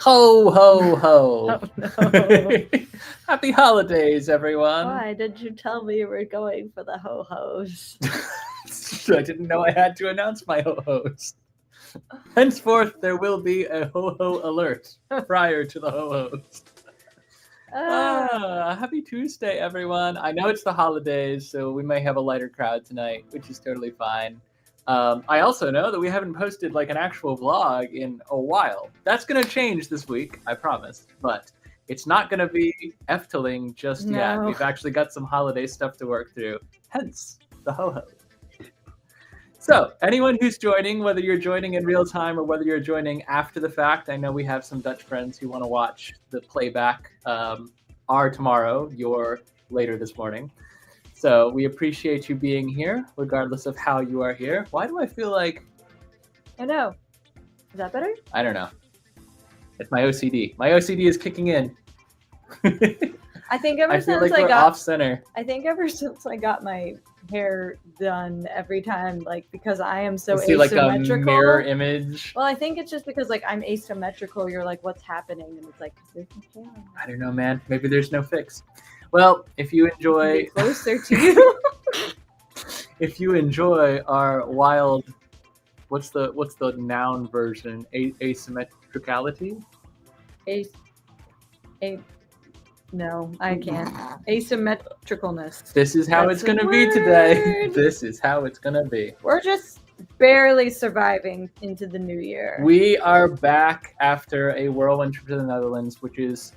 Ho, ho, ho. Oh no. Happy holidays, everyone. Why did you tell me you were going for the ho-hos? I didn't know I had to announce my ho-hos. Henceforth, there will be a ho-ho alert prior to the ho-hos. Happy Tuesday, everyone. I know it's the holidays, so we may have a lighter crowd tonight, which is totally fine. I also know that we haven't posted like an actual vlog in a while. That's going to change this week, I promise. But it's not going to be Efteling just yet. No. We've actually got some holiday stuff to work through, hence the ho-ho. So, anyone who's joining, whether you're joining in real time or whether you're joining after the fact, I know we have some Dutch friends who want to watch the playback, our tomorrow, your later this morning. So we appreciate you being here, regardless of how you are here. Why do I feel like... I know. Is that better? I don't know. It's my OCD. My OCD is kicking in. I think ever I feel since like we're off center. I think ever since I got my hair done, every time, like, because I am so See, asymmetrical. like a mirror image. Well, I think it's just because like I'm asymmetrical. You're like, what's happening? And it's like, 'cause there's no hair on. I don't know, man. Maybe there's no fix. Well, if you enjoy... Be closer to you. If you enjoy our wild... What's the noun version? Asymmetricality? No, I can't. Asymmetricalness. This is how it's going to be today. This is how it's going to be. We're just barely surviving into the new year. We are back after a whirlwind trip to the Netherlands, which is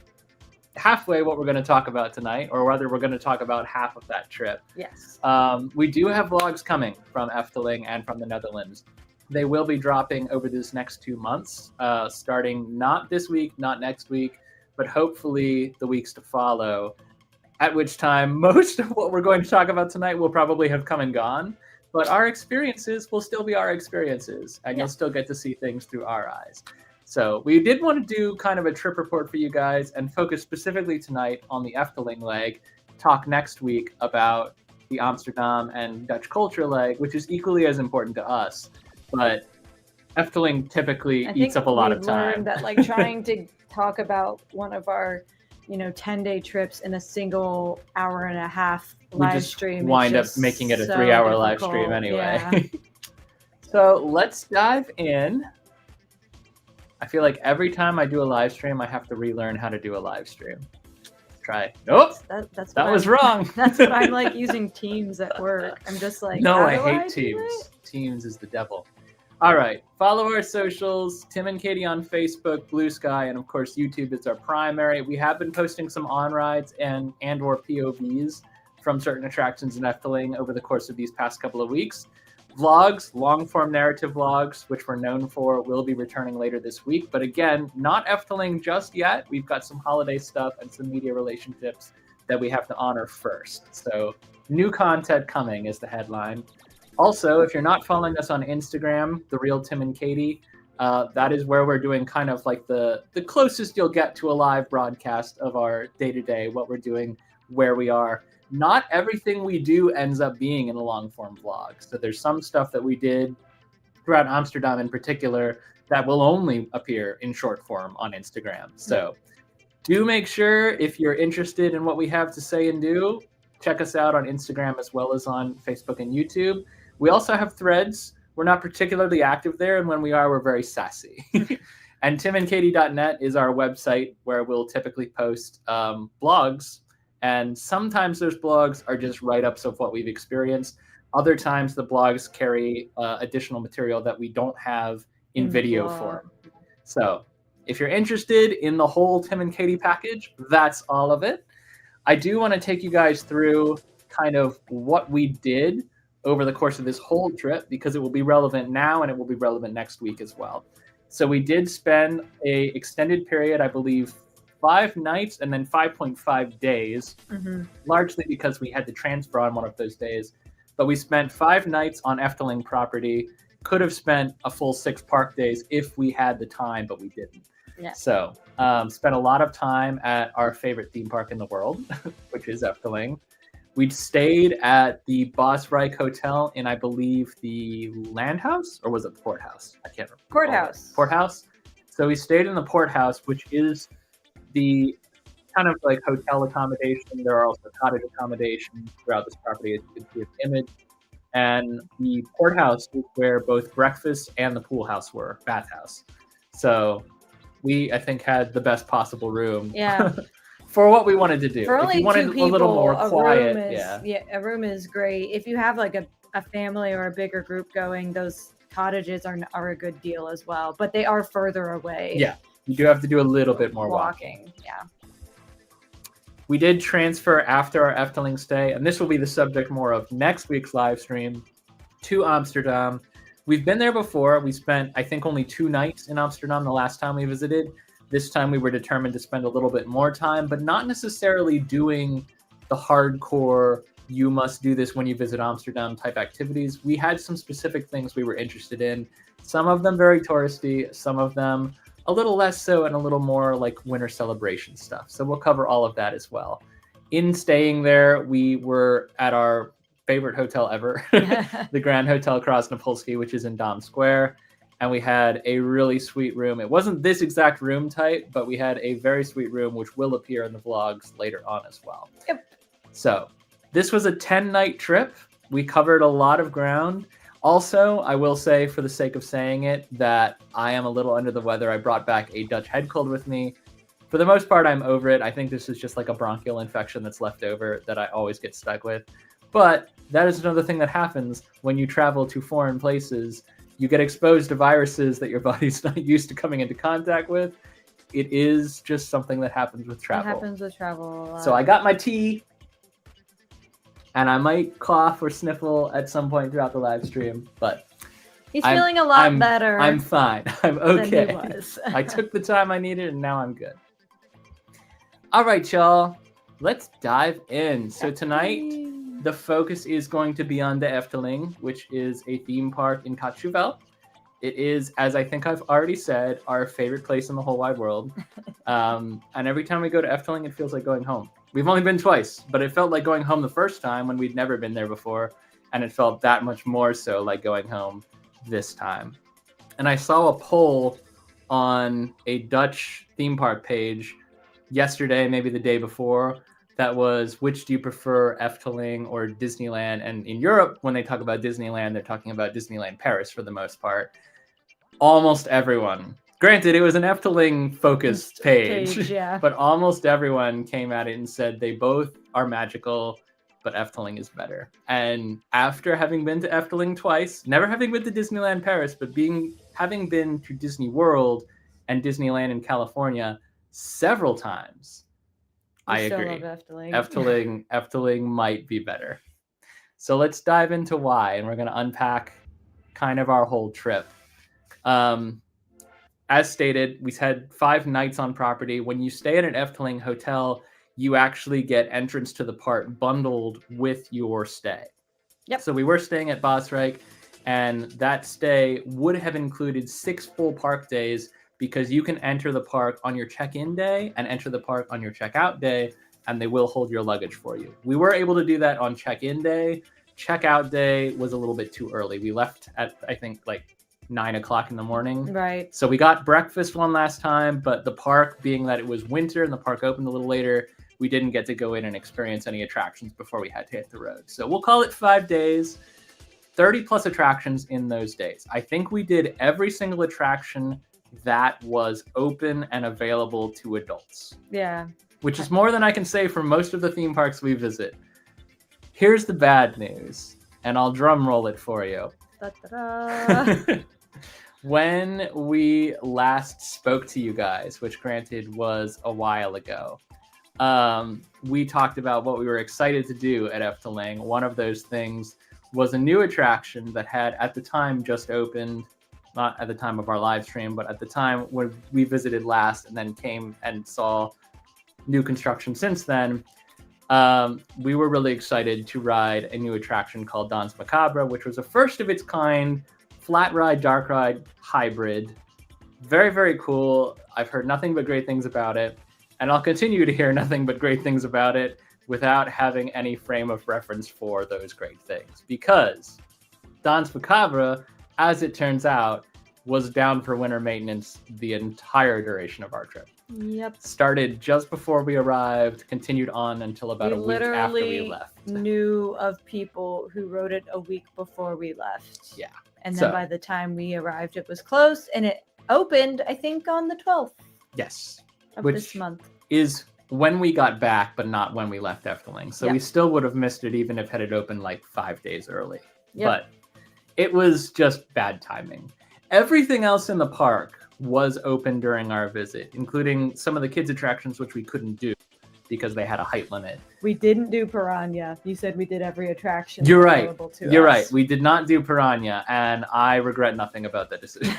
halfway what we're going to talk about tonight, or rather we're going to talk about half of that trip. Yes. We do have vlogs coming from Efteling and from the Netherlands. They will be dropping over this next 2 months, starting not this week, not next week, but hopefully the weeks to follow, at which time most of what we're going to talk about tonight will probably have come and gone, but our experiences will still be our experiences, and you'll still get to see things through our eyes. So we did want to do kind of a trip report for you guys and focus specifically tonight on the Efteling leg, talk next week about the Amsterdam and Dutch culture leg, which is equally as important to us, but Efteling typically eats up a lot of time. Learned that like trying to talk about one of our 10-day trips in a single hour and a half live stream. We wind up making it a 3-hour live stream anyway. Yeah. So let's dive in. I feel like every time I do a live stream, I have to relearn how to do a live stream. Let's try. Nope, that was wrong. That's what I'm like using Teams at work. I'm just like, no, I hate Teams. Teams is the devil. All right, follow our socials, Tim and Katie on Facebook, Blue Sky, and of course YouTube is our primary. We have been posting some on-rides and or POVs from certain attractions in Efteling over the course of these past couple of weeks. Vlogs, long-form narrative vlogs, which we're known for, will be returning later this week. But again, not Efteling just yet. We've got some holiday stuff and some media relationships that we have to honor first. So new content coming is the headline. Also, if you're not following us on Instagram, The Real Tim and Katie, that is where we're doing kind of like the closest you'll get to a live broadcast of our day-to-day, what we're doing, where we are. Not everything we do ends up being in a long-form vlog. So there's some stuff that we did throughout Amsterdam in particular that will only appear in short form on Instagram. So do make sure, if you're interested in what we have to say and do, check us out on Instagram as well as on Facebook and YouTube. We also have threads. We're not particularly active there, and when we are, we're very sassy. And timandkatie.net is our website where we'll typically post blogs. And sometimes those blogs are just write-ups of what we've experienced. Other times the blogs carry additional material that we don't have in video form. So if you're interested in the whole Tim and Katie package, that's all of it. I do want to take you guys through kind of what we did over the course of this whole trip, because it will be relevant now and it will be relevant next week as well. So we did spend a extended period, I believe 5 nights and then 5.5 days, largely because we had to transfer on one of those days. But we spent 5 nights on Efteling property, could have spent a full 6 park days if we had the time, but we didn't. Yeah. So spent a lot of time at our favorite theme park in the world, which is Efteling. We stayed at the Bosrijk Hotel in, I believe, the Land House, or was it the Port House? I can't remember. Courthouse. Courthouse. So we stayed in the Port House, which is the kind of like hotel accommodation. There are also cottage accommodations throughout this property, as you can see in the image. And the Port House is where both breakfast and the pool house were, bathhouse. So we, I think, had the best possible room. Yeah. For what we wanted to do. For only if you wanted 2 people, a little more quiet, a room is great. If you have like a family or a bigger group going, those cottages are a good deal as well. But they are further away. Yeah, you do have to do a little bit more walking. Yeah. We did transfer after our Efteling stay, and this will be the subject more of next week's live stream, to Amsterdam. We've been there before. We spent, I think, only 2 nights in Amsterdam the last time we visited. This time we were determined to spend a little bit more time, but not necessarily doing the hardcore, you must do this when you visit Amsterdam type activities. We had some specific things we were interested in. Some of them very touristy, some of them a little less so, and a little more like winter celebration stuff. So we'll cover all of that as well. In staying there, we were at our favorite hotel ever, the Grand Hotel Krasnopolski, which is in Dom Square. And we had a really sweet room. It wasn't this exact room type, but we had a very sweet room, which will appear in the vlogs later on as well. Yep. So this was a 10-night trip. We covered a lot of ground. Also, I will say, for the sake of saying it, that I am a little under the weather. I brought back a Dutch head cold with me. For the most part, I'm over it. I think this is just like a bronchial infection that's left over that I always get stuck with. But that is another thing that happens when you travel to foreign places. You get exposed to viruses that your body's not used to coming into contact with. It is just something that happens with travel. It happens with travel a lot. So I got my tea, and I might cough or sniffle at some point throughout the live stream, but he's feeling a lot better. I'm fine. I'm okay. Than he was. I took the time I needed, and now I'm good. All right, y'all. Let's dive in. So tonight, the focus is going to be on the Efteling, which is a theme park in Katschewel. It is, as I think I've already said, our favorite place in the whole wide world. And every time we go to Efteling, it feels like going home. We've only been twice, but it felt like going home the first time when we'd never been there before. And it felt that much more so like going home this time. And I saw a poll on a Dutch theme park page yesterday, maybe the day before, that was, which do you prefer, Efteling or Disneyland? And in Europe, when they talk about Disneyland, they're talking about Disneyland Paris for the most part. Almost everyone. Granted, it was an Efteling-focused page, yeah. But almost everyone came at it and said they both are magical, but Efteling is better. And after having been to Efteling twice, never having been to Disneyland Paris, but having been to Disney World and Disneyland in California several times, I agree. Love Efteling. Efteling might be better. So let's dive into why, and we're going to unpack kind of our whole trip. As stated, we had 5 nights on property. When you stay at an Efteling hotel, you actually get entrance to the park bundled with your stay. Yep. So we were staying at Bosrijk, and that stay would have included 6 full park days, because you can enter the park on your check-in day and enter the park on your check-out day, and they will hold your luggage for you. We were able to do that on check-in day. Check-out day was a little bit too early. We left at, I think, like 9 o'clock in the morning. Right. So we got breakfast one last time, but the park, being that it was winter and the park opened a little later, we didn't get to go in and experience any attractions before we had to hit the road. So we'll call it 5 days, 30 plus attractions in those days. I think we did every single attraction that was open and available to adults. Yeah. Which is more than I can say for most of the theme parks we visit. Here's the bad news, and I'll drum roll it for you. Da-da-da. When we last spoke to you guys, which granted was a while ago, we talked about what we were excited to do at Efteling. One of those things was a new attraction that had at the time just opened, not at the time of our live stream, but at the time when we visited last and then came and saw new construction since then. We were really excited to ride a new attraction called Danse Macabre, which was a first of its kind flat ride, dark ride hybrid. Very, very cool. I've heard nothing but great things about it, and I'll continue to hear nothing but great things about it without having any frame of reference for those great things. Because Danse Macabre, as it turns out, was down for winter maintenance the entire duration of our trip. Yep. Started just before we arrived, continued on until about a week after we left. Knew of people who wrote it a week before we left. Yeah. And then by the time we arrived, it was closed, and it opened, I think, on the 12th. Yes. Of this month. Is when we got back, but not when we left Efteling. So we still would have missed it even if it opened like 5 days early. Yep. But it was just bad timing. Everything else in the park was open during our visit, including some of the kids' attractions, which we couldn't do because they had a height limit. We didn't do Piranha. You said we did every attraction. You're right. You're right. We did not do Piranha, and I regret nothing about that decision.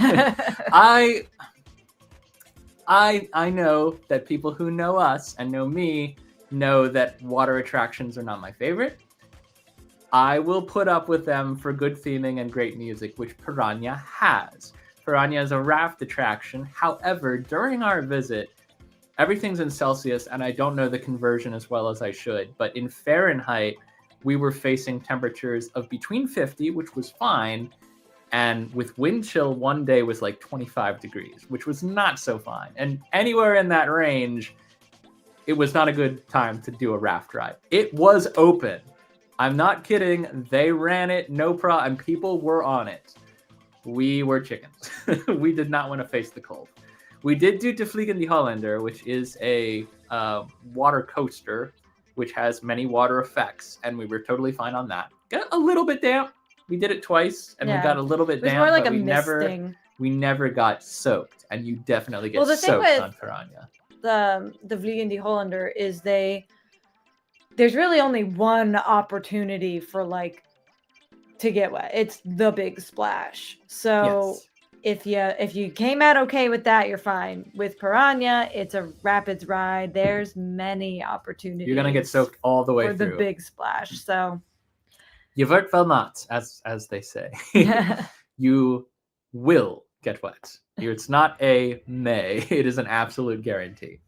I know that people who know us and know me know that water attractions are not my favorite. I will put up with them for good theming and great music, which Piranha has. Piranha is a raft attraction. However, during our visit, everything's in Celsius, and I don't know the conversion as well as I should, but in Fahrenheit, we were facing temperatures of between 50, which was fine, and with wind chill one day was like 25 degrees, which was not so fine. And anywhere in that range, it was not a good time to do a raft ride. It was open. I'm not kidding. They ran it, no problem, and people were on it. We were chickens. We did not want to face the cold. We did do De Vliegen die Hollander, which is a water coaster, which has many water effects, and we were totally fine on that. Got a little bit damp. We did it twice, and we got a little bit damp. It was more like a misting. We never got soaked, and you definitely get soaked on Piranha. The Vliegen die Hollander is there's really only one opportunity for to get wet. It's the big splash. So if you came out okay with that, you're fine. With Piranha, it's a rapids ride. There's many opportunities. You're gonna get soaked all the way through. For the big splash. So je wordt wel nat, as they say. You will get wet. It's not a may. It is an absolute guarantee.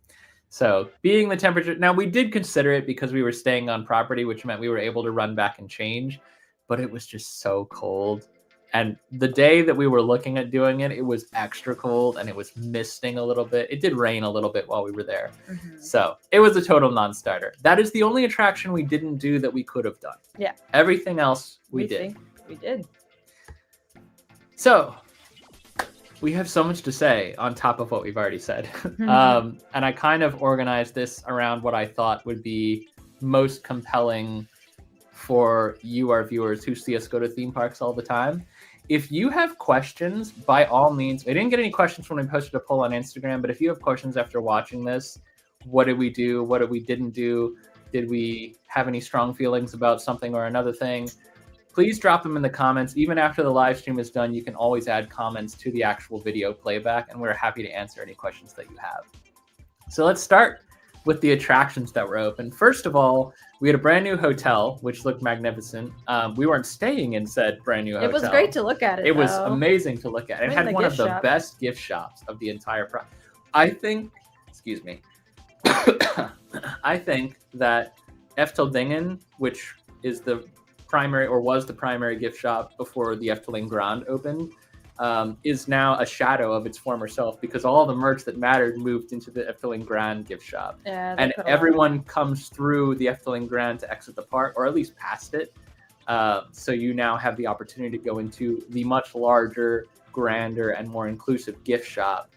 So being the temperature, now we did consider it because we were staying on property, which meant we were able to run back and change, but it was just so cold. And the day that we were looking at doing it, it was extra cold and it was misting a little bit. It did rain a little bit while we were there. Mm-hmm. So it was a total non-starter. That is the only attraction we didn't do that we could have done. Yeah. Everything else we did. We did. So we have so much to say on top of what we've already said. And I kind of organized this around what I thought would be most compelling for you, our viewers, who see us go to theme parks all the time. If you have questions, by all means, I didn't get any questions when we posted a poll on Instagram, but if you have questions after watching this, what did we do? What did we didn't do? Did we have any strong feelings about something or another thing? Please drop them in the comments. Even after the live stream is done, you can always add comments to the actual video playback, and we're happy to answer any questions that you have. So let's start with the attractions that were open. First of all, we had a brand new hotel, which looked magnificent. We weren't staying in said brand new hotel. It was great to look at it. It was amazing to look at. It had one of the best gift shops of the entire project. I think, excuse me, I think that Efteling, which is the primary or was the primary gift shop before the Efteling Grand opened, is now a shadow of its former self because all the merch that mattered moved into the Efteling Grand gift shop. Yeah, and everyone comes through the Efteling Grand to exit the park, or at least past it. So you now have the opportunity to go into the much larger, grander, and more inclusive gift shop.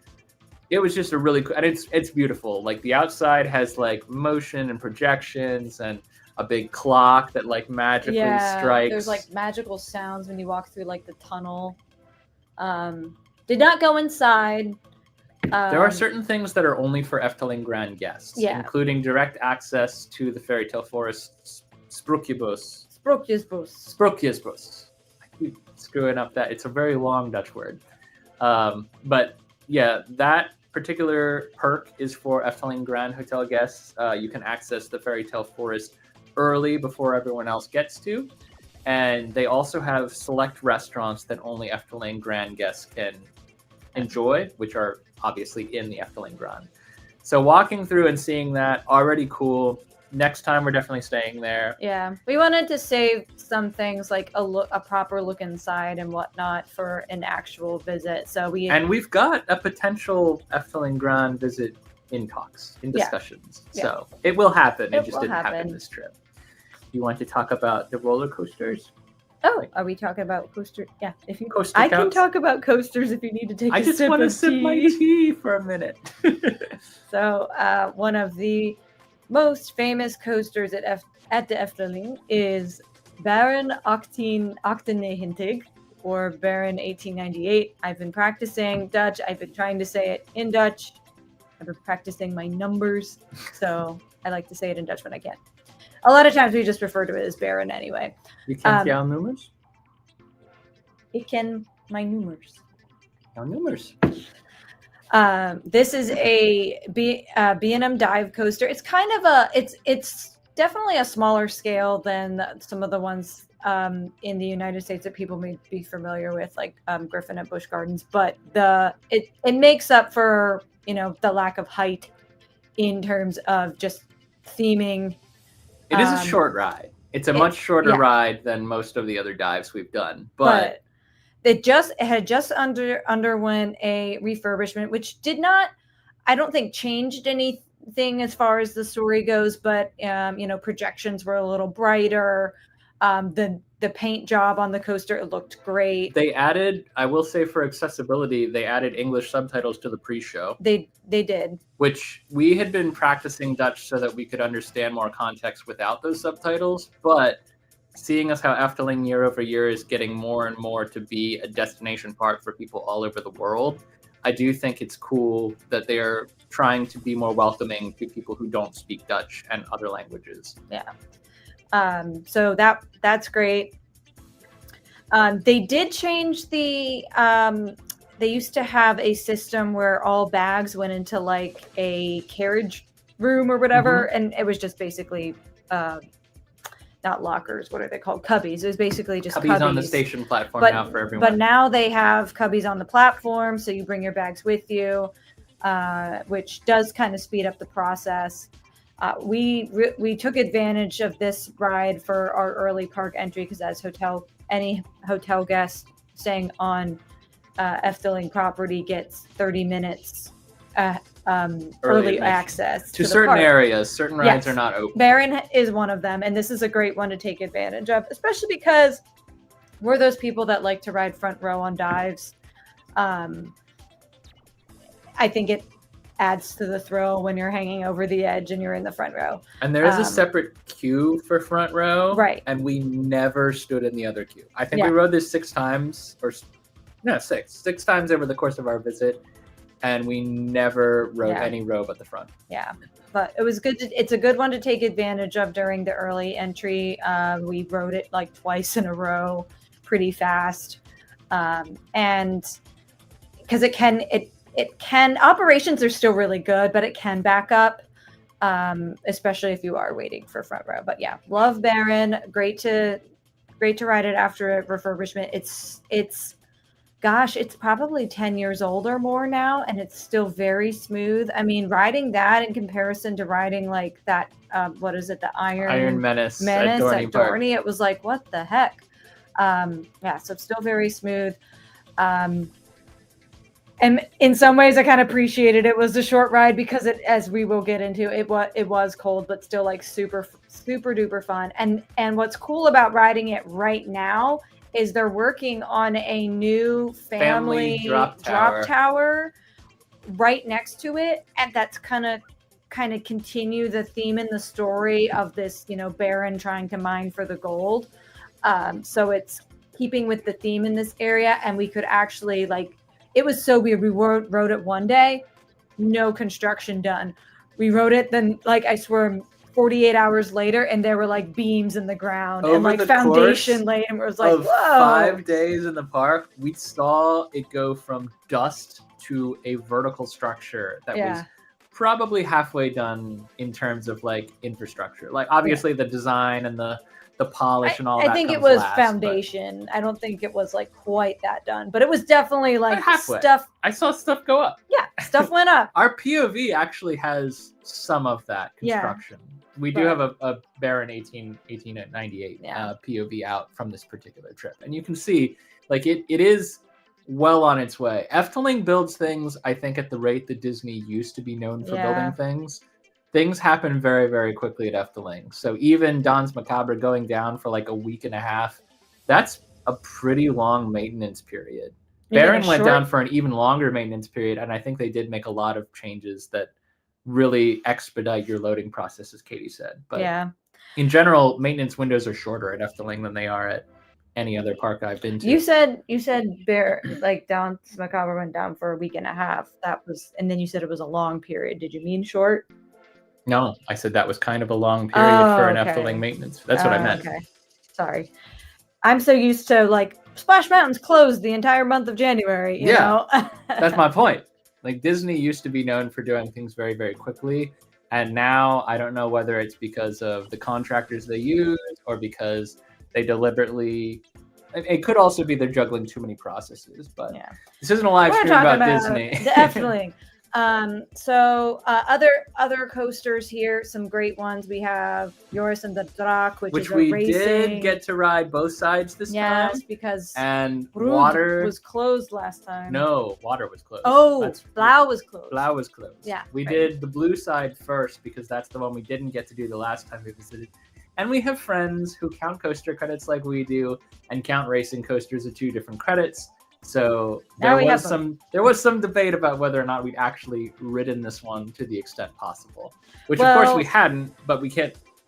It was just a really cool, and it's beautiful. Like the outside has like motion and projections and a big clock that like magically strikes. There's like magical sounds when you walk through like the tunnel. Did not go inside. There are certain things that are only for Efteling Grand guests, including direct access to the fairy tale forest Sprookjesbos. I keep screwing up that. It's a very long Dutch word. But yeah, that particular perk is for Efteling Grand Hotel guests. You can access the fairy tale forest early before everyone else gets to. And they also have select restaurants that only Efteling Grand guests can enjoy, which are obviously in the Efteling Grand. So walking through and seeing that, already cool. next time we're definitely staying there. Yeah, we wanted to save some things like a proper look inside and whatnot for an actual visit. So we've got a potential Efteling Grand visit in talks, in discussions. Yeah. So it will happen. It just will didn't happen this trip. You want to talk about the roller coasters? Oh, are we talking about coasters? Yeah, if you, Coaster I can counts? talk about coasters if you need to take. I just want to sip my tea for a minute. So, one of the most famous coasters at the Efteling is Baron 1898 or Baron 1898. I've been practicing Dutch. I've been trying to say it in Dutch. I've been practicing my numbers, so I like to say it in Dutch when I can. A lot of times we just refer to it as Baron anyway. You kent jouw nummers? Ik ken mijn nummers. Jouw nummers. This is a B&M dive coaster. It's kind of it's definitely a smaller scale than some of the ones in the United States that people may be familiar with, like Griffin at Busch Gardens. But it makes up for, you know, the lack of height in terms of just theming. It is a short ride. It's a much shorter ride than most of the other dives we've done, but it had just underwent a refurbishment, which did not, I don't think, changed anything as far as the story goes. But you know, projections were a little brighter. The paint job on the coaster, it looked great. They added, I will say, for accessibility, they added English subtitles to the pre-show. They did. Which we had been practicing Dutch so that we could understand more context without those subtitles. But seeing as how Efteling year over year is getting more and more to be a destination park for people all over the world, I do think it's cool that they're trying to be more welcoming to people who don't speak Dutch and other languages. Yeah. So that's great. They did change the, they used to have a system where all bags went into like a carriage room or whatever. Mm-hmm. And it was just basically, not lockers. What are they called? Cubbies. It was basically just cubbies on the station platform now for everyone. But now they have cubbies on the platform. So you bring your bags with you, which does kind of speed up the process. We took advantage of this ride for our early park entry because as any hotel guest staying on Efteling property gets 30 minutes early access to certain park. Areas. Certain rides are not open. Baron is one of them, and this is a great one to take advantage of, especially because we're those people that like to ride front row on dives. I think it adds to the thrill when you're hanging over the edge and you're in the front row. And there is a separate queue for front row. Right. And we never stood in the other queue. I think we rode this 6 times six times over the course of our visit. And we never rode any row but the front. Yeah. But it was good. It's a good one to take advantage of during the early entry. We rode it like twice in a row pretty fast. And because it can operations are still really good, but it can back up, especially if you are waiting for front row. But yeah, love Baron. Great to ride it after a refurbishment. It's probably 10 years old or more now, and it's still very smooth. I mean, riding that in comparison to riding like that, what is it, the Iron Menace at Dorney, it was like, what the heck? So it's still very smooth. And in some ways, I kind of appreciated it was a short ride because it, as we will get into, it was cold, but still like super, super duper fun. And what's cool about riding it right now is they're working on a new family drop tower right next to it, and that's kind of continue the theme in the story of this, you know, Baron trying to mine for the gold. So it's keeping with the theme in this area, and we could actually it was so weird. We rode it one day, no construction done. We rode it, then I swear 48 hours later, and there were like beams in the ground over and foundation laid, and it was like, whoa. 5 days in the park, we saw it go from dust to a vertical structure that was probably halfway done in terms of infrastructure. Obviously the design and the polish and all that. I think it was foundation. I don't think it was quite that done, but it was definitely halfway. Stuff. I saw stuff go up. Yeah, stuff went up. Our POV actually has some of that construction. we do have a Baron 1898 Yeah. POV out from this particular trip, and you can see like it is well on its way. Efteling builds things, I think, at the rate that Disney used to be known for building things. Things happen very, very quickly at Efteling. So even Danse Macabre going down for like a week and a half, that's a pretty long maintenance period. Baron went down for an even longer maintenance period, and I think they did make a lot of changes that really expedite your loading process, as Katie said. But in general, maintenance windows are shorter at Efteling than they are at any other park I've been to. You said like Danse Macabre went down for a week and a half. That was, and then you said it was a long period. Did you mean short? No, I said that was kind of a long period for an Efteling maintenance. That's what I meant. Okay, sorry. I'm so used to like Splash Mountain's closed the entire month of January. You know? That's my point. Like Disney used to be known for doing things very, very quickly. And now I don't know whether it's because of the contractors they use or because they deliberately, it could also be they're juggling too many processes, but this isn't a live stream about Disney. The Efteling. So other coasters here, some great ones. We have Joris and the Draak, which is a we racing. Did get to ride both sides this time. Yes, because and Brugge water was closed last time. No, water was closed. Oh, Blau was closed. Blau was closed. Yeah, we did the blue side first because that's the one we didn't get to do the last time we visited. And we have friends who count coaster credits like we do and count racing coasters at 2 different credits. So there was some debate about whether or not we'd actually ridden this one to the extent possible, which of course we hadn't, but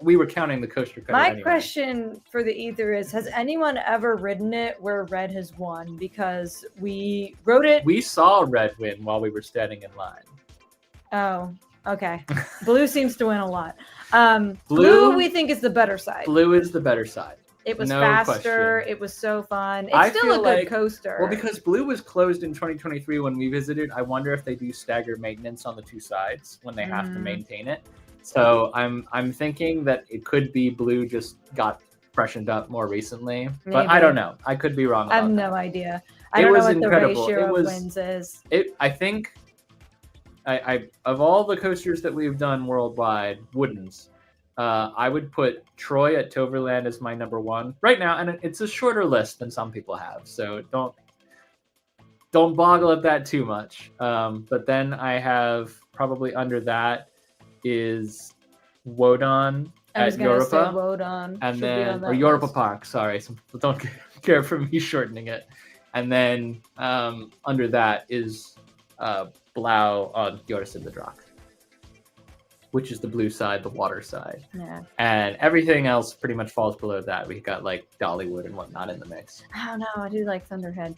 we were counting the coaster credit anyway. Question for the ether is, has anyone ever ridden it where red has won? Because we rode it. We saw red win while we were standing in line. Oh, okay. Blue seems to win a lot. Blue we think is the better side. Blue is the better side. It was faster. Question. It was so fun. It's still a good coaster. Well, because Blue was closed in 2023 when we visited, I wonder if they do staggered maintenance on the 2 sides when they have to maintain it. So I'm thinking that it could be Blue just got freshened up more recently, but I don't know. I could be wrong. I have no idea. I don't know what incredible. The ratio of wins is. I think I of all the coasters that we've done worldwide, woodens. I would put Troy at Toverland as my number 1 right now, and it's a shorter list than some people have, so don't boggle at that too much. But then I have probably under that is Wodan at Europa, Wodan, and then or Europa Park. Sorry, some people don't care for me shortening it. And then under that is Blau on Joris and the Draak, which is the blue side, the water side. Yeah. And everything else pretty much falls below that. We got like Dollywood and whatnot in the mix. I don't know. I do like Thunderhead.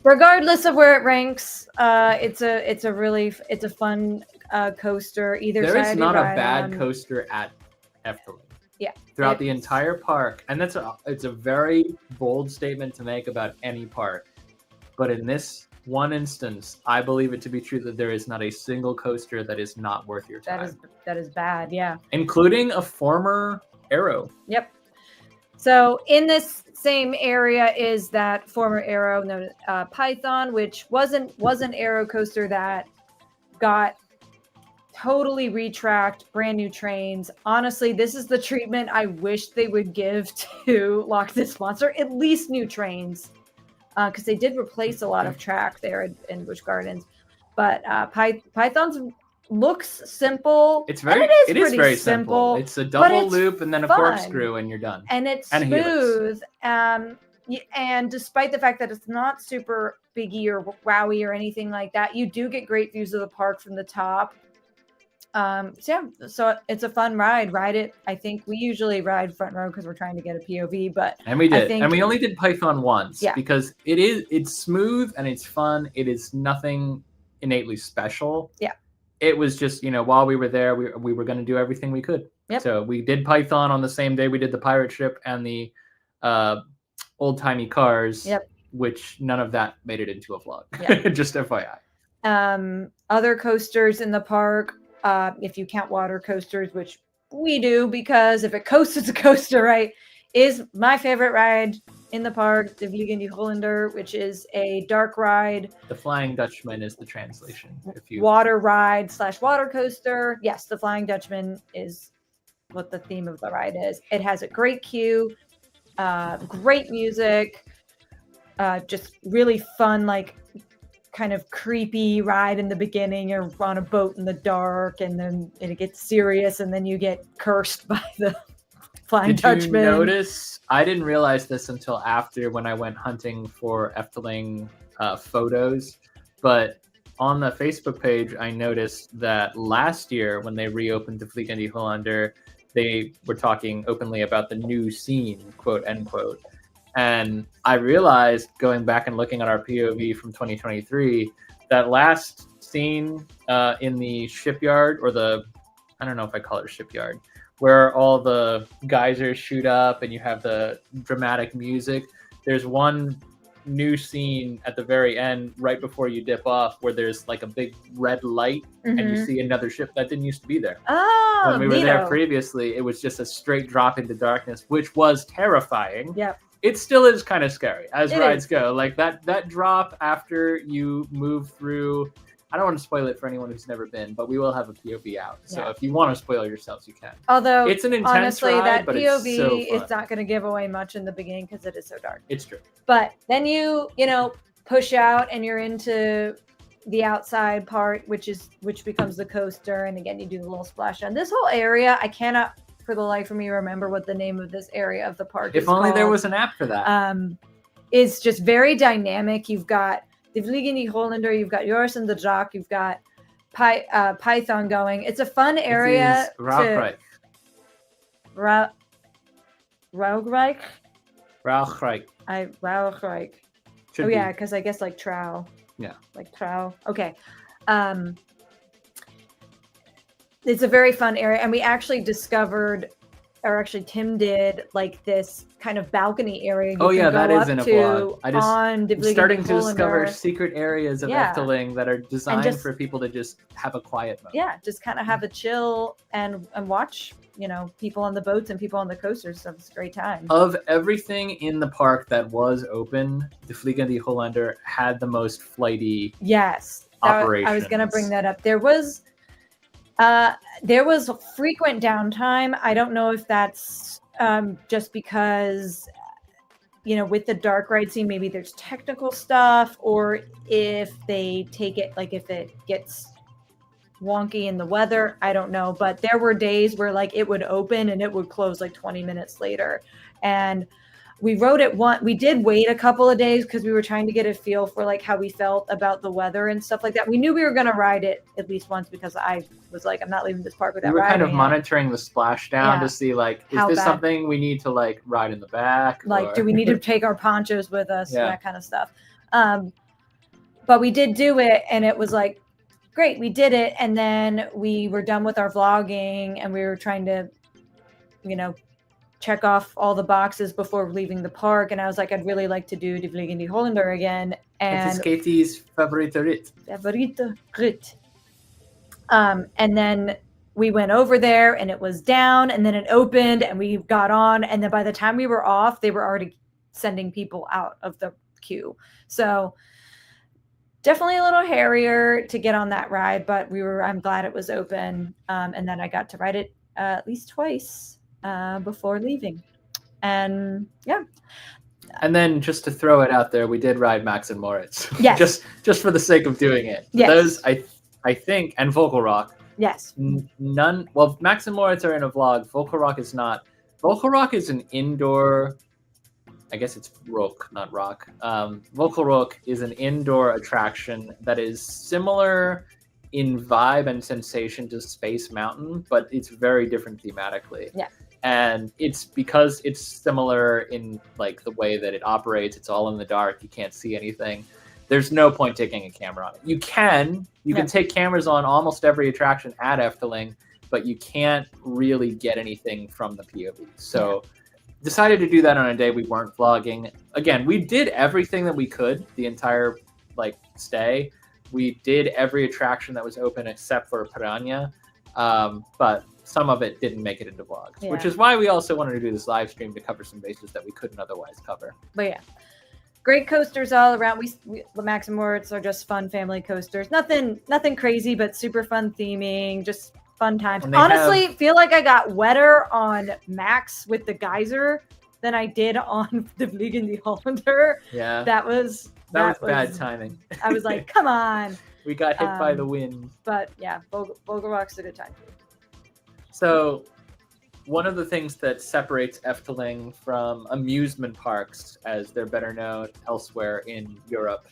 Regardless of where it ranks, it's a fun coaster. Either there side is not a bad coaster at Efteling. Yeah. Throughout the entire park, and it's a very bold statement to make about any park, but in this one instance, I believe it to be true that there is not a single coaster that is not worth your time. That is bad, yeah. Including a former Arrow. Yep. So in this same area is that former Arrow known as Python, which was an Arrow coaster that got totally retracked, brand new trains. Honestly, this is the treatment I wish they would give to Loch Ness Monster, at least new trains. Because they did replace a lot of track there in Busch Gardens, but Python's looks simple. It is very simple. It's a double loop and then a corkscrew, and you're done. And it's smooth. And despite the fact that it's not super biggy or wowy or anything like that, you do get great views of the park from the top. So it's a fun ride. Ride it. I think we usually ride front row because we're trying to get a POV, and we did. And we only did Python once because it's smooth and it's fun. It is nothing innately special. Yeah. It was just, while we were there, we were going to do everything we could. Yep. So we did Python on the same day we did the pirate ship and the old timey cars. Yep. Which none of that made it into a vlog. Yep. Just FYI. Other coasters in the park. If you count water coasters, which we do, because if it coasts, it's a coaster, right? Is my favorite ride in the park, the Vliegende Hollander, which is a dark ride. The Flying Dutchman is the translation. If you Water ride / water coaster. Yes, the Flying Dutchman is what the theme of the ride is. It has a great queue, great music, just really fun, like kind of creepy ride in the beginning. You're on a boat in the dark, and then it gets serious, and then you get cursed by the Flying Dutchman. Did you notice? I didn't realize this until after when I went hunting for Efteling photos, but on the Facebook page, I noticed that last year when they reopened the Vliegende Hollander, they were talking openly about the new scene, quote unquote. And I realized, going back and looking at our POV from 2023, that last scene in the shipyard, or I don't know if I call it a shipyard, where all the geysers shoot up and you have the dramatic music. There's one new scene at the very end, right before you dip off, where there's like a big red light and you see another ship that didn't used to be there. Oh, when we were there previously, it was just a straight drop into darkness, which was terrifying. Yep. It still is kind of scary as rides is. go. Like that drop after you move through. I don't want to spoil it for anyone who's never been, but we will have a POV out. So if you want to spoil yourselves, you can. Although it's an intense honestly, ride, that but POV it's so fun. is not going to give away much in the beginning because it is so dark. It's true. But then you push out and you're into the outside part, which becomes the coaster, and again you do the little splash on this whole area. I cannot for the life of me remember what the name of this area of the park is. If only called. there was an app for that. It's just very dynamic. You've got the Vliegende Hollander, you've got Joris and the Jock, you've got Python going. It's a fun area. Rauchreich. Rauchreich? Rauchreich. Rauchreich. Should oh be. yeah, because I guess like trow. Yeah. Like trow. Okay. It's a very fun area, and we actually discovered, or actually Tim did, like this kind of balcony area. That is in a vlog. I'm starting to discover secret areas of Efteling that are designed for people to just have a quiet mode. Yeah, just kind of have a chill and watch, people on the boats and people on the coasters. So it's a great time. Of everything in the park that was open, the Vliegende Hollander had the most flighty operations. I was going to bring that up. There was frequent downtime. I don't know if that's just because, with the dark ride scene, maybe there's technical stuff, or if they take it, like if it gets wonky in the weather, I don't know. But there were days where like it would open and it would close like 20 minutes later. And we rode it we did wait a couple of days because we were trying to get a feel for like how we felt about the weather and stuff like that. We knew we were going to ride it at least once because I was like, I'm not leaving this park without riding it. We were kind of monitoring the splashdown to see like, is this something we need to like ride in the back? Like, do we need to take our ponchos with us? That kind of stuff. But we did do it, and it was like, great, we did it. And then we were done with our vlogging, and we were trying to, check off all the boxes before leaving the park. And I was like, I'd really like to do the Vliegende Hollander again. And it's Katie's favorite rit. And then we went over there, and it was down, and then it opened, and we got on. And then by the time we were off, they were already sending people out of the queue. So definitely a little hairier to get on that ride, but I'm glad it was open. And then I got to ride it at least twice before leaving. And yeah. And then just to throw it out there, we did ride Max and Moritz. Yes. just for the sake of doing it. Yes. Those I think, and Vogelrock. Yes. None. Well, Max and Moritz are in a vlog. Vogelrock is not. Vogelrock is an indoor. I guess it's rock, not rock. Vogelrock is an indoor attraction that is similar in vibe and sensation to Space Mountain, but it's very different thematically. Yeah. And it's because it's similar in like the way that it operates. It's all in the dark. You can't see anything. There's no point taking a camera on it. You can take cameras on almost every attraction at Efteling, but you can't really get anything from the POV. So decided to do that on a day we weren't vlogging. Again, we did everything that we could the entire stay. We did every attraction that was open except for Piranha. But some of it didn't make it into vlogs, which Yeah. is why we also wanted to do this live stream to cover some bases that we couldn't otherwise cover. But yeah, great coasters all around. We the Maximorts are just fun family coasters. Nothing crazy, but super fun theming. Just fun times. And they Honestly, have- feel like I got wetter on Max with the geyser than I did on the Vliegende Hollander. Yeah, That was bad timing. I was like, come on. We got hit by the wind. But yeah, Vogelrock's a good time too. So one of the things that separates Efteling from amusement parks, as they're better known elsewhere in Europe,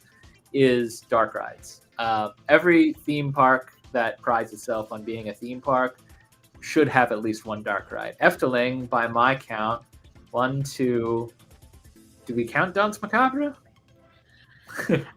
is dark rides. Every theme park that prides itself on being a theme park should have at least one dark ride. Efteling, by my count, 1, 2... Do we count Danse Macabre?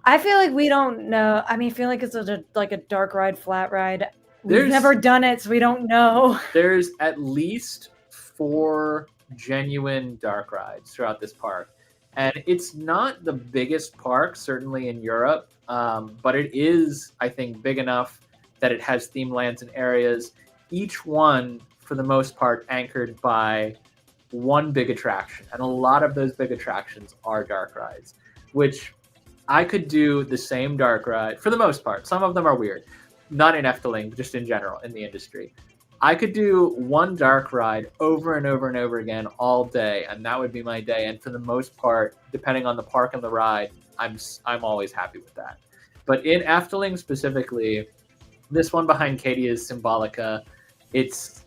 I feel like we don't know. I mean, I feel like it's like a dark ride, flat ride. We've There's- never done it, so we don't know. There's at least 4 genuine dark rides throughout this park. And it's not the biggest park, certainly in Europe, but it is, I think, big enough that it has theme lands and areas, each one, for the most part, anchored by one big attraction. And a lot of those big attractions are dark rides, which I could do the same dark ride, for the most part. Some of them are weird. Not in Efteling, just in general, in the industry. I could do one dark ride over and over and over again all day, and that would be my day. And for the most part, depending on the park and the ride, I'm always happy with that. But in Efteling specifically, this one behind Katie is Symbolica. It's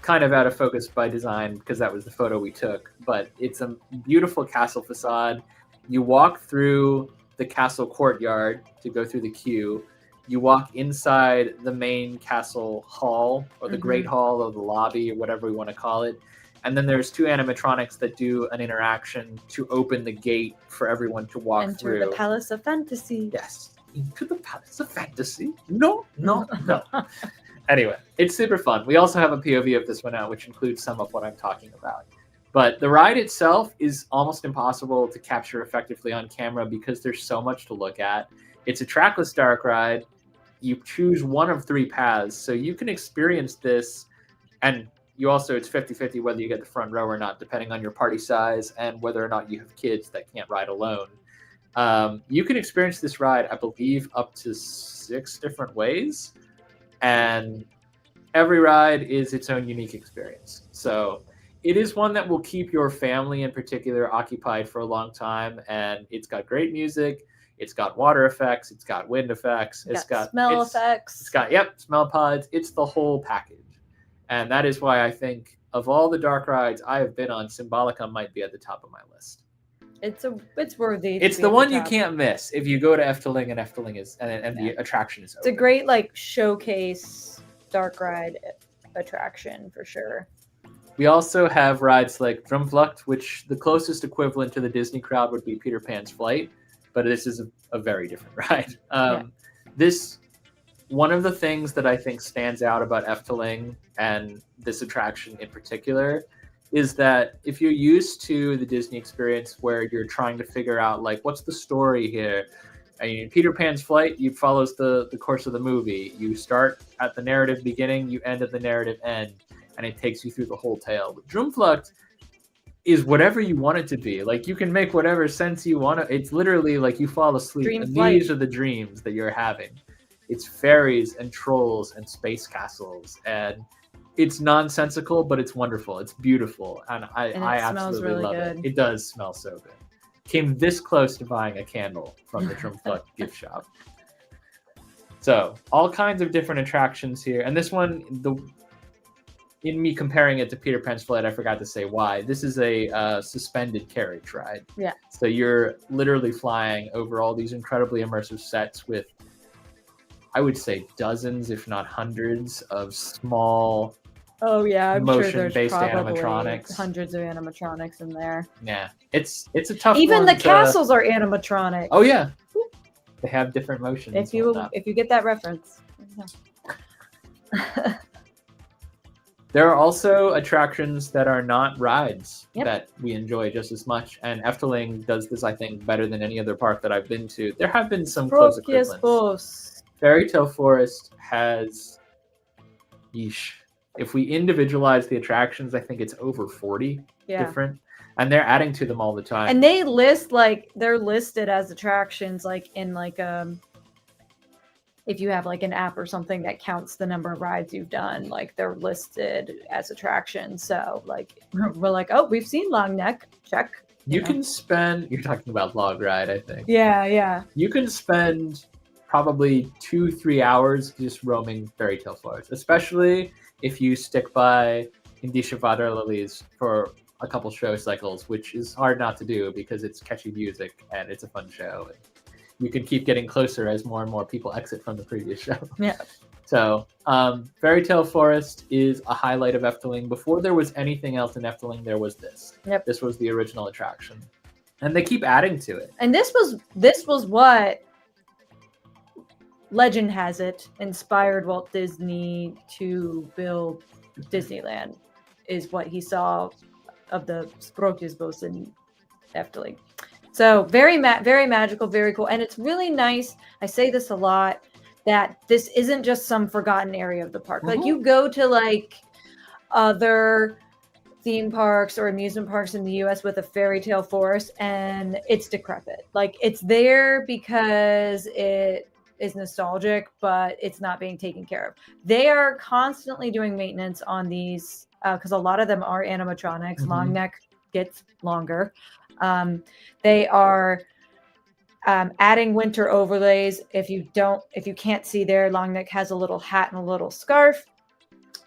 kind of out of focus by design because that was the photo we took, but it's a beautiful castle facade. You walk through the castle courtyard to go through the queue. You walk inside the main castle hall, or the Great Hall, or the lobby, or whatever we want to call it. And then there's 2 animatronics that do an interaction to open the gate for everyone to walk through. Enter the Palace of Fantasy. Yes, into the Palace of Fantasy. No. Anyway, it's super fun. We also have a POV of this one out, which includes some of what I'm talking about. But the ride itself is almost impossible to capture effectively on camera because there's so much to look at. It's a trackless dark ride. You choose one of 3 paths, so you can experience this, and you also, it's 50-50 whether you get the front row or not, depending on your party size and whether or not you have kids that can't ride alone. You can experience this ride, I believe, up to 6 different ways, and every ride is its own unique experience. So it is one that will keep your family in particular occupied for a long time, and it's got great music. It's got water effects. It's got wind effects. It's got smell effects. It's got, smell pods. It's the whole package. And that is why I think of all the dark rides I have been on, Symbolica might be at the top of my list. It's worthy. It's the one you can't miss if you go to Efteling and Efteling is and the attraction is It's a great showcase dark ride attraction for sure. We also have rides like Drumflucht, which the closest equivalent to the Disney crowd would be Peter Pan's Flight, but this is a very different ride. This, one of the things that I think stands out about Efteling and this attraction in particular is that if you're used to the Disney experience where you're trying to figure out what's the story here, I mean, Peter Pan's Flight, you follows the course of the movie. You start at the narrative beginning, you end at the narrative end, and it takes you through the whole tale. But Drumflucht is whatever you want it to be. You can make whatever sense you want to. It's literally you fall asleep, Dream and flight. these are the dreams that you're having. It's fairies and trolls and space castles, and it's nonsensical, but it's wonderful. It's beautiful, and I absolutely really love good. it. It does smell so good. Came this close to buying a candle from the Drumflucht gift shop. So all kinds of different attractions here, and this one, in me comparing it to Peter Pan's Flight, I forgot to say why. This is a suspended carriage ride. Yeah. So you're literally flying over all these incredibly immersive sets with, I would say, dozens, if not hundreds, of small Oh yeah, I'm sure there's motion-based probably animatronics. hundreds of animatronics in there. Yeah, it's a tough Even one the castles are animatronic. Oh yeah, they have different motions. If and you whatnot. get that reference. There are also attractions that are not rides Yep. that we enjoy just as much, and Efteling does this, I think, better than any other park that I've been to. There have been some close equivalents. Fairy Tale Forest has, yeesh, If we individualize the attractions, I think it's over 40 different, and they're adding to them all the time. And they list like they're listed as attractions like in like if you have like an app or something that counts the number of rides you've done, like they're listed as attractions. So like we're like, oh, we've seen Long Neck, check. You can spend, you're talking about Log Ride, I think. Yeah. You can spend probably 2-3 hours just roaming Fairy Tale Forest, especially if you stick by Indische Waterlilies for a couple show cycles, which is hard not to do because it's catchy music and it's a fun show. And you can keep getting closer as more and more people exit from the previous show. Yeah. So Fairy Tale Forest is a highlight of Efteling. Before there was anything else in Efteling, there was this. Yep. This was the original attraction. And they keep adding to it. And this was what legend has it inspired Walt Disney to build Disneyland, is what he saw of the Sprookjesbos in Efteling. So very magical, very cool. And it's really nice. I say this a lot, that this isn't just some forgotten area of the park. Like you go to like other theme parks or amusement parks in the US with a Fairy Tale Forest and it's decrepit. Like it's there because it is nostalgic, but it's not being taken care of. They are constantly doing maintenance on these because a lot of them are animatronics. Long Neck gets longer. They are adding winter overlays. If you can't see there, Long Neck has a little hat and a little scarf.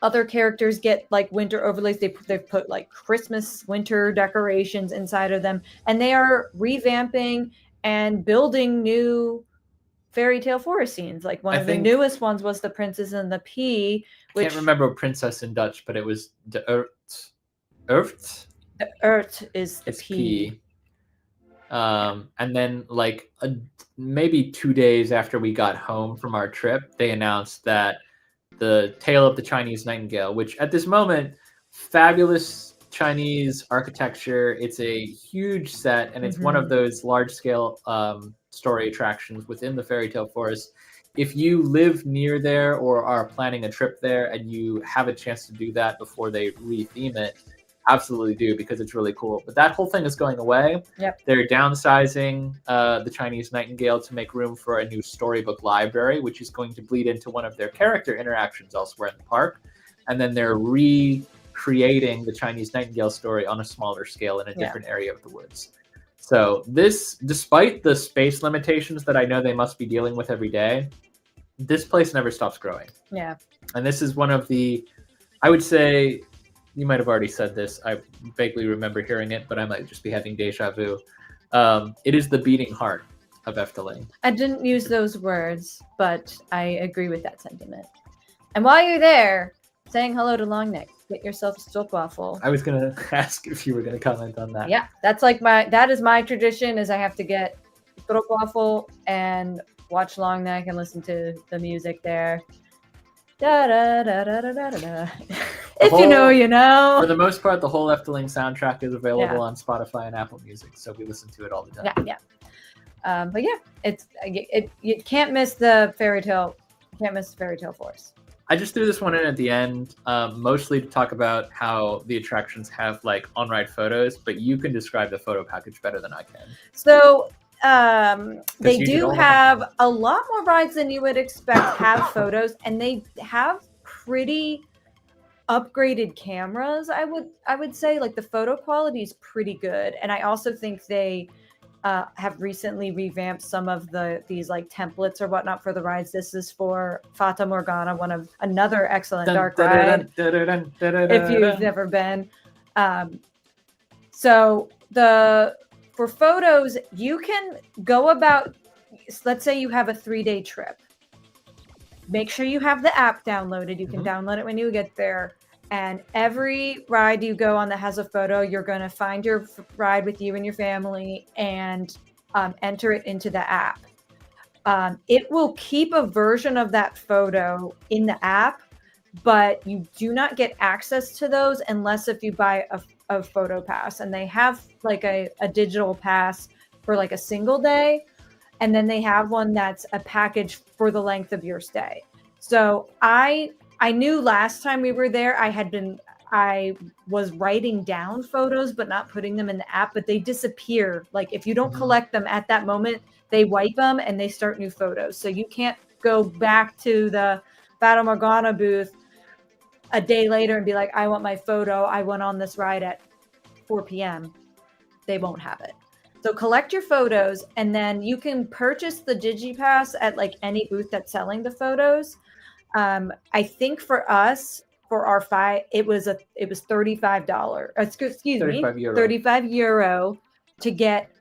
Other characters get like winter overlays. They've put like Christmas winter decorations inside of them, and they are revamping and building new Fairy Tale Forest scenes. Like one of the newest ones was the Princess and the Pea. I can't remember princess in Dutch, but it was de Earth. The Earth is the Pea. And then like maybe 2 days after we got home from our trip, they announced that the Tale of the Chinese Nightingale, which at this moment, fabulous Chinese architecture. It's a huge set, and it's one of those large-scale story attractions within the Fairy Tale Forest. If you live near there or are planning a trip there and you have a chance to do that before they re-theme it, absolutely do, because it's really cool. But that whole thing is going away. Yep. They're downsizing the Chinese Nightingale to make room for a new storybook library, which is going to bleed into one of their character interactions elsewhere in the park. And then they're recreating the Chinese Nightingale story on a smaller scale in a different area of the woods. So this, despite the space limitations that I know they must be dealing with every day, this place never stops growing. Yeah. And this is one of the, I would say, you might have already said this. I vaguely remember hearing it, but I might just be having deja vu. It is the beating heart of Efteling. I didn't use those words, but I agree with that sentiment. And while you're there, saying hello to Long Neck, get yourself a stroopwafel. I was gonna ask if you were gonna comment on that. Yeah, that's like that is my tradition. Is I have to get stroopwafel and watch Long Neck and listen to the music there. Da da da da da da da. If you know, you know. For the most part, the whole Efteling soundtrack is available on Spotify and Apple Music, so we listen to it all the time. Yeah. But yeah, you can't miss the Fairy Tale. You can't miss the Fairy Tale Forest. I just threw this one in at the end, mostly to talk about how the attractions have like on-ride photos, but you can describe the photo package better than I can. So they do have a lot more rides than you would expect have photos, and they have pretty upgraded cameras. I would say like the photo quality is pretty good, and I also think they have recently revamped some of these like templates or whatnot for the rides. This is for Fata Morgana, another excellent dark ride if you've never been. So for photos, you can go about, let's say you have a 3-day trip. Make sure you have the app downloaded. You can download it when you get there. And every ride you go on that has a photo, you're going to find your ride with you and your family and enter it into the app. It will keep a version of that photo in the app, but you do not get access to those unless if you buy a photo pass. And they have like a digital pass for like a single day. And then they have one that's a package for the length of your stay. So I I knew last time we were there, I was writing down photos, but not putting them in the app, but they disappear. Like if you don't collect them at that moment, they wipe them and they start new photos. So you can't go back to the Fata Morgana booth a day later and be like, I want my photo. I went on this ride at 4 p.m. They won't have it. So collect your photos, and then you can purchase the DigiPass at like any booth that's selling the photos. I think for us, for our it was $35. Excuse me, 35 euro to get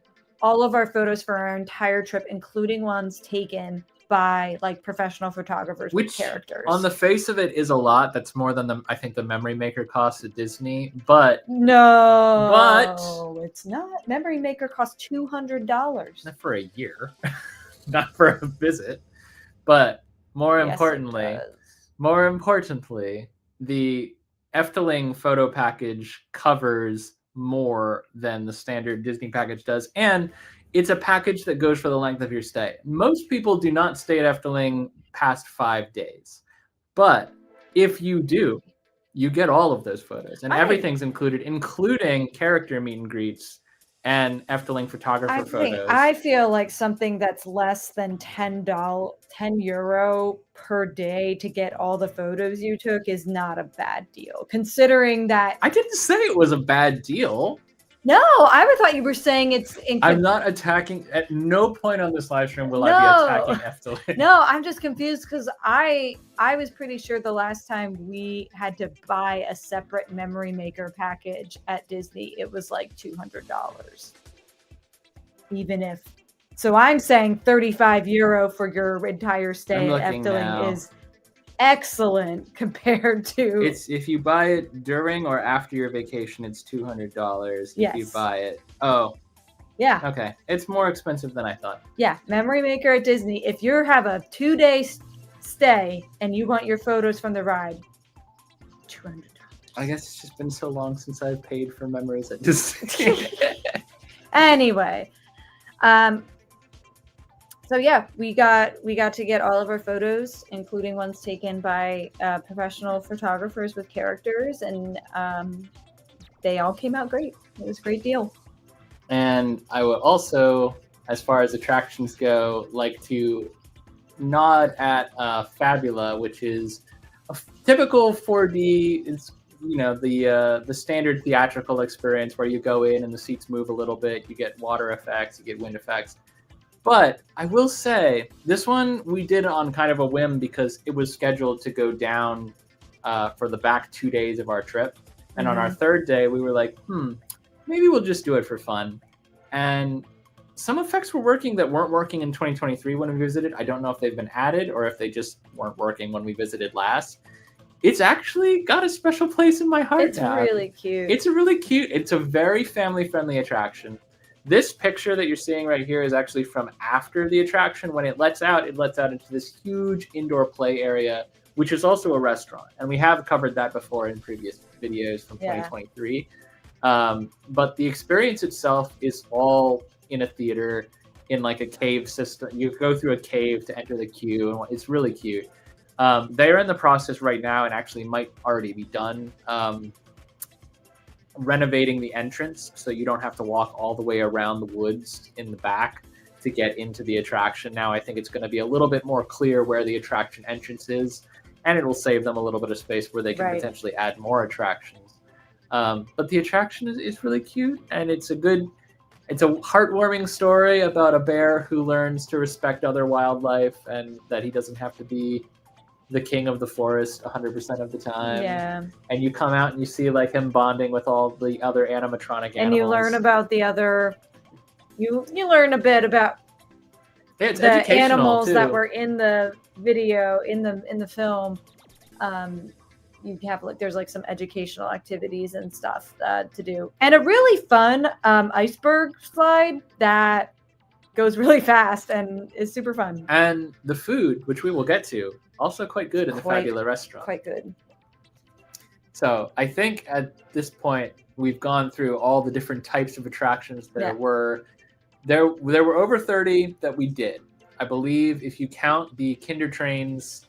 all of our photos for our entire trip, including ones taken by like professional photographers with characters. On the face of it is a lot. That's more than I think the Memory Maker costs at Disney. But it's not. Memory Maker costs $200. Not for a year, not for a visit. But more importantly, the Efteling photo package covers more than the standard Disney package does, and it's a package that goes for the length of your stay. Most people do not stay at Efteling past 5 days, but if you do, you get all of those photos, and everything's included, including character meet and greets and Efteling photographer photos. I feel like something that's less than €10 per day to get all the photos you took is not a bad deal, considering that I didn't say it was a bad deal. No, I thought you were saying it's. I'm not attacking. At no point on this live stream will I be attacking Efteling. No, I'm just confused because I was pretty sure the last time we had to buy a separate Memory Maker package at Disney, it was like $200. Even if, so I'm saying 35 euro for your entire stay at Efteling is excellent compared to. It's if you buy it during or after your vacation, it's $200. Yes. If you buy it, yeah, okay, it's more expensive than I thought. Yeah, Memory Maker at Disney. If you have a 2-day stay and you want your photos from the ride, $200. I guess it's just been so long since I've paid for memories at Disney. Anyway, so yeah, we got to get all of our photos, including ones taken by professional photographers with characters, and they all came out great. It was a great deal. And I would also, as far as attractions go, like to nod at Fabula, which is a typical 4D. It's the standard theatrical experience where you go in and the seats move a little bit. You get water effects, you get wind effects. But I will say, this one we did on kind of a whim because it was scheduled to go down for the back 2 days of our trip. And on our third day, we were like, maybe we'll just do it for fun. And some effects were working that weren't working in 2023 when we visited. I don't know if they've been added or if they just weren't working when we visited last. It's actually got a special place in my heart now. It's really cute. It's a very family-friendly attraction. This picture that you're seeing right here is actually from after the attraction. When it lets out into this huge indoor play area, which is also a restaurant. And we have covered that before in previous videos from 2023. But the experience itself is all in a theater in like a cave system. You go through a cave to enter the queue, and it's really cute. They're in the process right now and actually might already be done renovating the entrance so you don't have to walk all the way around the woods in the back to get into the attraction. Now I think it's going to be a little bit more clear where the attraction entrance is, and it will save them a little bit of space where they can potentially add more attractions. But the attraction is really cute, and it's a heartwarming story about a bear who learns to respect other wildlife and that he doesn't have to be the king of the forest 100% of the time. Yeah. And you come out and you see like him bonding with all the other animatronic animals. And you learn about the other. You learn a bit about the animals that were in the video in the film. You have there's like some educational activities and stuff to do, and a really fun iceberg slide that goes really fast and is super fun. And the food, which we will get to, also quite good in the Fabula restaurant. Quite good. So I think at this point we've gone through all the different types of attractions that were there. There were over 30 that we did. I believe if you count the Kinder Trains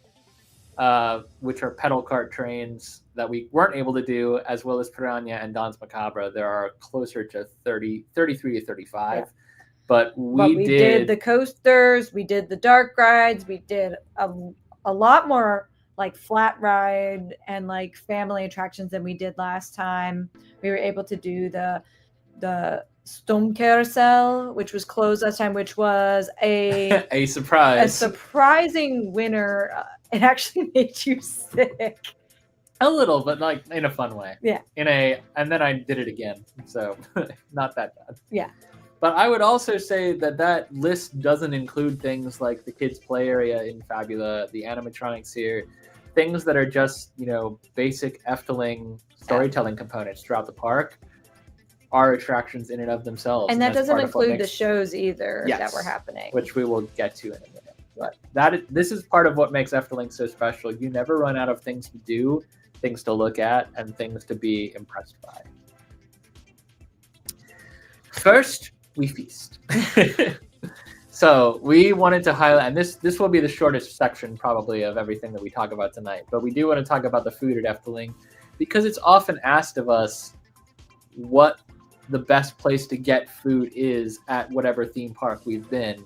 which are pedal cart trains that we weren't able to do, as well as Piranha and Danse Macabre. There are closer to 33 to 35. Yeah. But we did the coasters, we did the dark rides, we did a lot more like flat ride and like family attractions than we did last time. We were able to do the Stomcarousel, which was closed last time, which was a surprising winner. It actually made you sick. A little, but like in a fun way. Yeah. And then I did it again, so not that bad. Yeah. But I would also say that list doesn't include things like the kids' play area in Fabula, the animatronics here, things that are just, basic Efteling storytelling components throughout the park are attractions in and of themselves. And that doesn't include the shows either that were happening. Which we will get to in a minute. But this is part of what makes Efteling so special. You never run out of things to do, things to look at, and things to be impressed by. First, we feast. So we wanted to highlight, and this will be the shortest section probably of everything that we talk about tonight, but we do want to talk about the food at Efteling because it's often asked of us what the best place to get food is at whatever theme park we've been.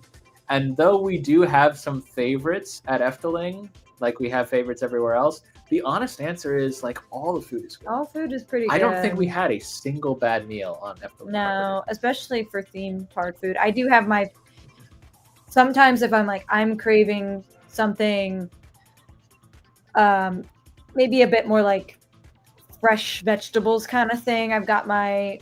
And though we do have some favorites at Efteling, like we have favorites everywhere else, the honest answer is like all the food is good. All food is pretty good. I don't think we had a single bad meal on Efteling. No, especially for theme park food. I do have sometimes if I'm craving something maybe a bit more like fresh vegetables kind of thing, I got my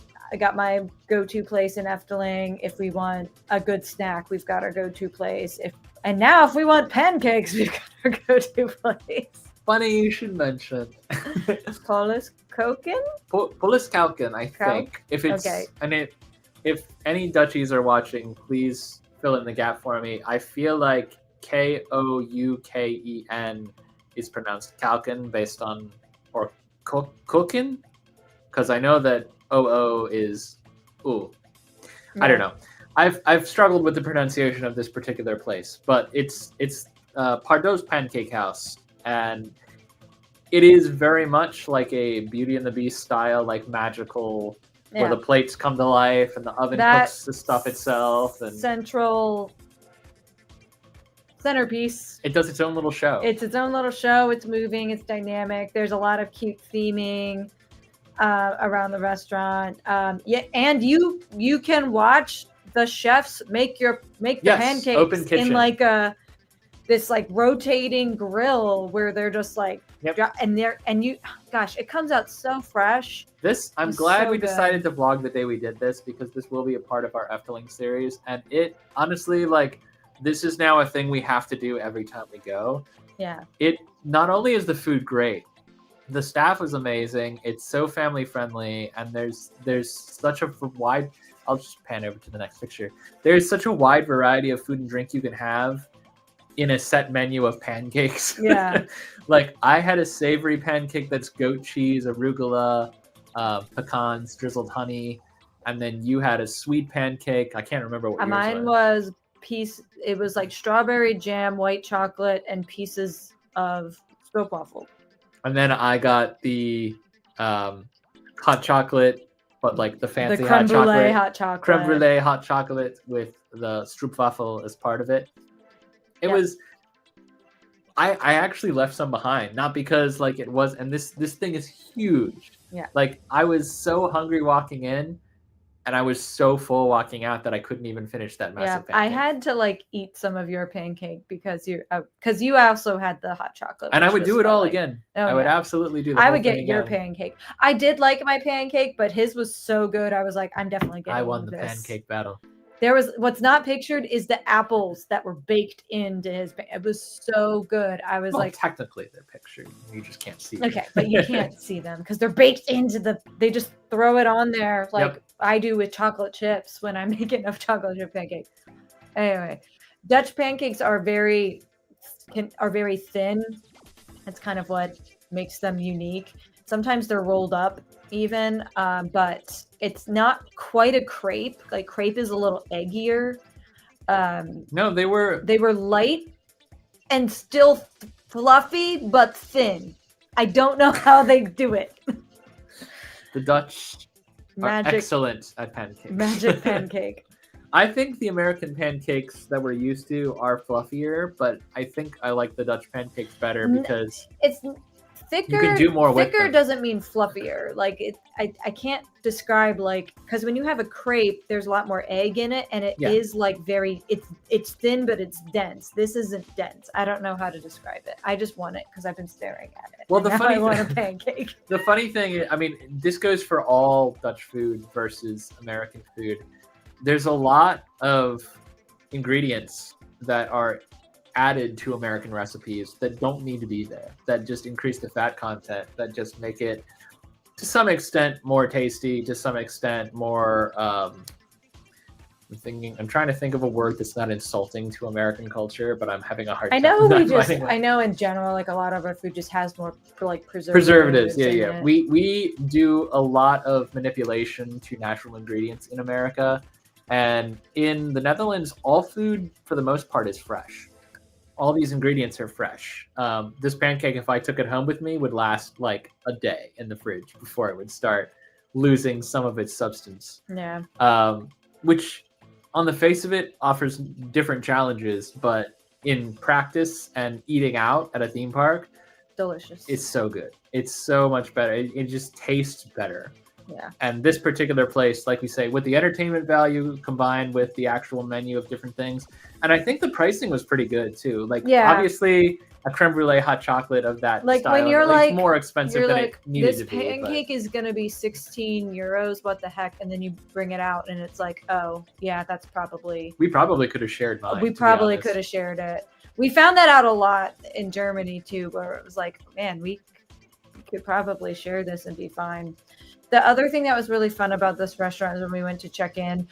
go-to place in Efteling. If we want a good snack, we've got our go-to place. And now if we want pancakes, we've got our go-to place. Funny you should mention. Poliskauken? Poliskauken, I think. If it's okay. And if any Dutchies are watching, please fill in the gap for me. I feel like Kouken is pronounced Kauken based on or Koken, because I know that OO is ooh. Yeah. I don't know. I've struggled with the pronunciation of this particular place, but it's Pardo's Pancake House, and it is very much like a Beauty and the Beast style, like magical, where the plates come to life and the oven cooks the stuff itself. And centerpiece. It does its own little show. It's its own little show. It's moving. It's dynamic. There's a lot of cute theming around the restaurant. And you can watch the chefs make the pancakes in like this like rotating grill where they're just like it comes out so fresh. I'm glad we decided to vlog the day we did this, because this will be a part of our Efteling series, and it honestly, like, this is now a thing we have to do every time we go. Yeah. It not only is the food great, the staff is amazing. It's so family friendly, and there's such a wide. I'll just pan over to the next picture. There's such a wide variety of food and drink you can have in a set menu of pancakes. Yeah. Like, I had a savory pancake that's goat cheese, arugula, pecans, drizzled honey, and then you had a sweet pancake. I can't remember what yours mine was. It was like strawberry jam, white chocolate, and pieces of stroopwafel. And then I got the hot chocolate, but like the fancy creme brulee hot chocolate. Creme brulee hot chocolate with the stroopwafel as part of it. It was. I actually left some behind, not because like it was, and this thing is huge. Yeah. Like, I was so hungry walking in, and I was so full walking out that I couldn't even finish that massive pancake. I had to like eat some of your pancake because you also had the hot chocolate. And I would do it all again. I would absolutely do that. I would get your pancake. I did like my pancake, but his was so good. I was like, I'm definitely getting this. I won the pancake battle. There was what's not pictured is the apples that were baked into his. It was so good. I was like, technically they're pictured. You just can't see them. Okay, but you can't see them because they're baked into they just throw it on there like I do with chocolate chips when I make enough chocolate chip pancakes. Anyway, Dutch pancakes are very thin. That's kind of what makes them unique. Sometimes they're rolled up even, but it's not quite a crepe. Like, crepe is a little eggier. No, they were light and still fluffy but thin. I don't know how they do it. The Dutch are Magic, excellent at pancakes. magic pancake. I think the American pancakes that we're used to are fluffier, but I think I like the Dutch pancakes better because It's thicker. you can do more with Thicker them. doesn't mean fluffier. Like I can't describe like because when you have a crepe, there's a lot more egg in it, and it is like very. It's thin, but it's dense. This isn't dense. I don't know how to describe it. I just want it because I've been staring at it. Well, the and now funny I want thing- a pancake. The funny thing is, I mean, this goes for all Dutch food versus American food. There's a lot of ingredients that are added to American recipes that don't need to be there, that just increase the fat content, that just make it to some extent more tasty, to some extent more I'm trying to think of a word that's not insulting to American culture, but I'm having a hard time. I know in general, like a lot of our food just has more like Preservatives. in Yeah. it. We do a lot of manipulation to natural ingredients in America. And in the Netherlands, all food, for the most part, is fresh. All these ingredients are fresh. This pancake, if I took it home with me, would last like a day in the fridge before it would start losing some of its substance. Yeah. Which, on the face of it, offers different challenges. But in practice and eating out at a theme park, Delicious. it's so good. It's so much better. It just tastes better. Yeah. And this particular place, like we say, with the entertainment value combined with the actual menu of different things. And I think the pricing was pretty good too. Like, obviously, a creme brulee hot chocolate of that like style, when you're like more expensive than it needed this to be. pancake is gonna be 16 euros. What the heck? And then you bring it out, and it's like, oh yeah, that's probably. We probably could have shared mine. We probably could have shared it. We found that out a lot in Germany too, where it was like, man, we could probably share this and be fine. The other thing that was really fun about this restaurant is when we went to check in.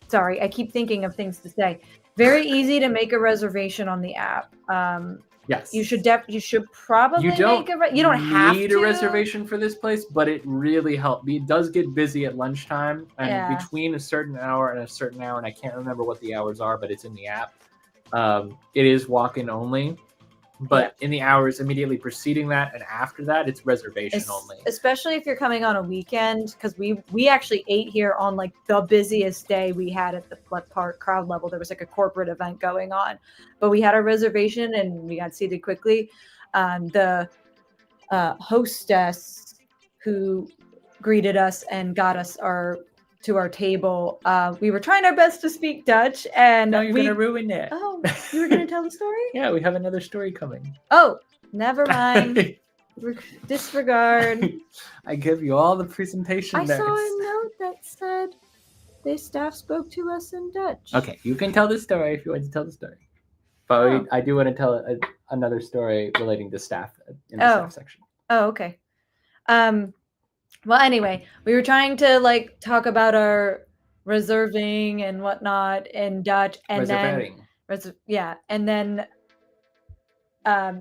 Sorry, I keep thinking of things to say. Very easy to make a reservation on the app. Yes. You should probably you don't make you don't have need to. a reservation for this place, but it really helped. It does get busy at lunchtime, and between a certain hour and a certain hour, and I can't remember what the hours are, but it's in the app. It is walk-in only. But in the hours immediately preceding that and after that, it's reservation only. Especially if you're coming on a weekend, because we actually ate here on like the busiest day we had at the park crowd level. There was like a corporate event going on, but we had a reservation and we got seated quickly. The hostess who greeted us and got us to our table, we were trying our best to speak Dutch, and now you're gonna ruin it. Oh, you were gonna tell the story? Yeah, we have another story coming. Oh, never mind. Disregard. I give you all the presentation. I saw a note that said the staff spoke to us in Dutch. Okay, you can tell the story if you want to tell the story. But I do want to tell another story relating to staff in the staff section. Oh, okay. Well, anyway, we were trying to like talk about our reserving and whatnot in Dutch, and then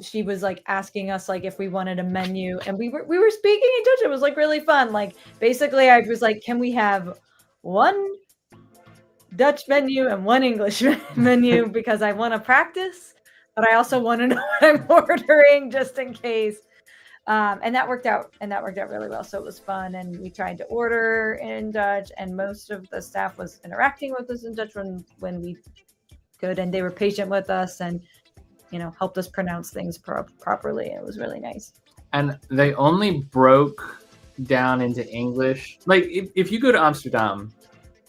she was like asking us like if we wanted a menu, and we were speaking in Dutch. It was like really fun. Like basically, I was like, "Can we have one Dutch menu and one English menu because I want to practice, but I also want to know what I'm ordering just in case." And that worked out really well. So it was fun, and we tried to order in Dutch, and most of the staff was interacting with us in Dutch when we could, and they were patient with us and helped us pronounce things properly. It was really nice. And they only broke down into English. Like if you go to Amsterdam,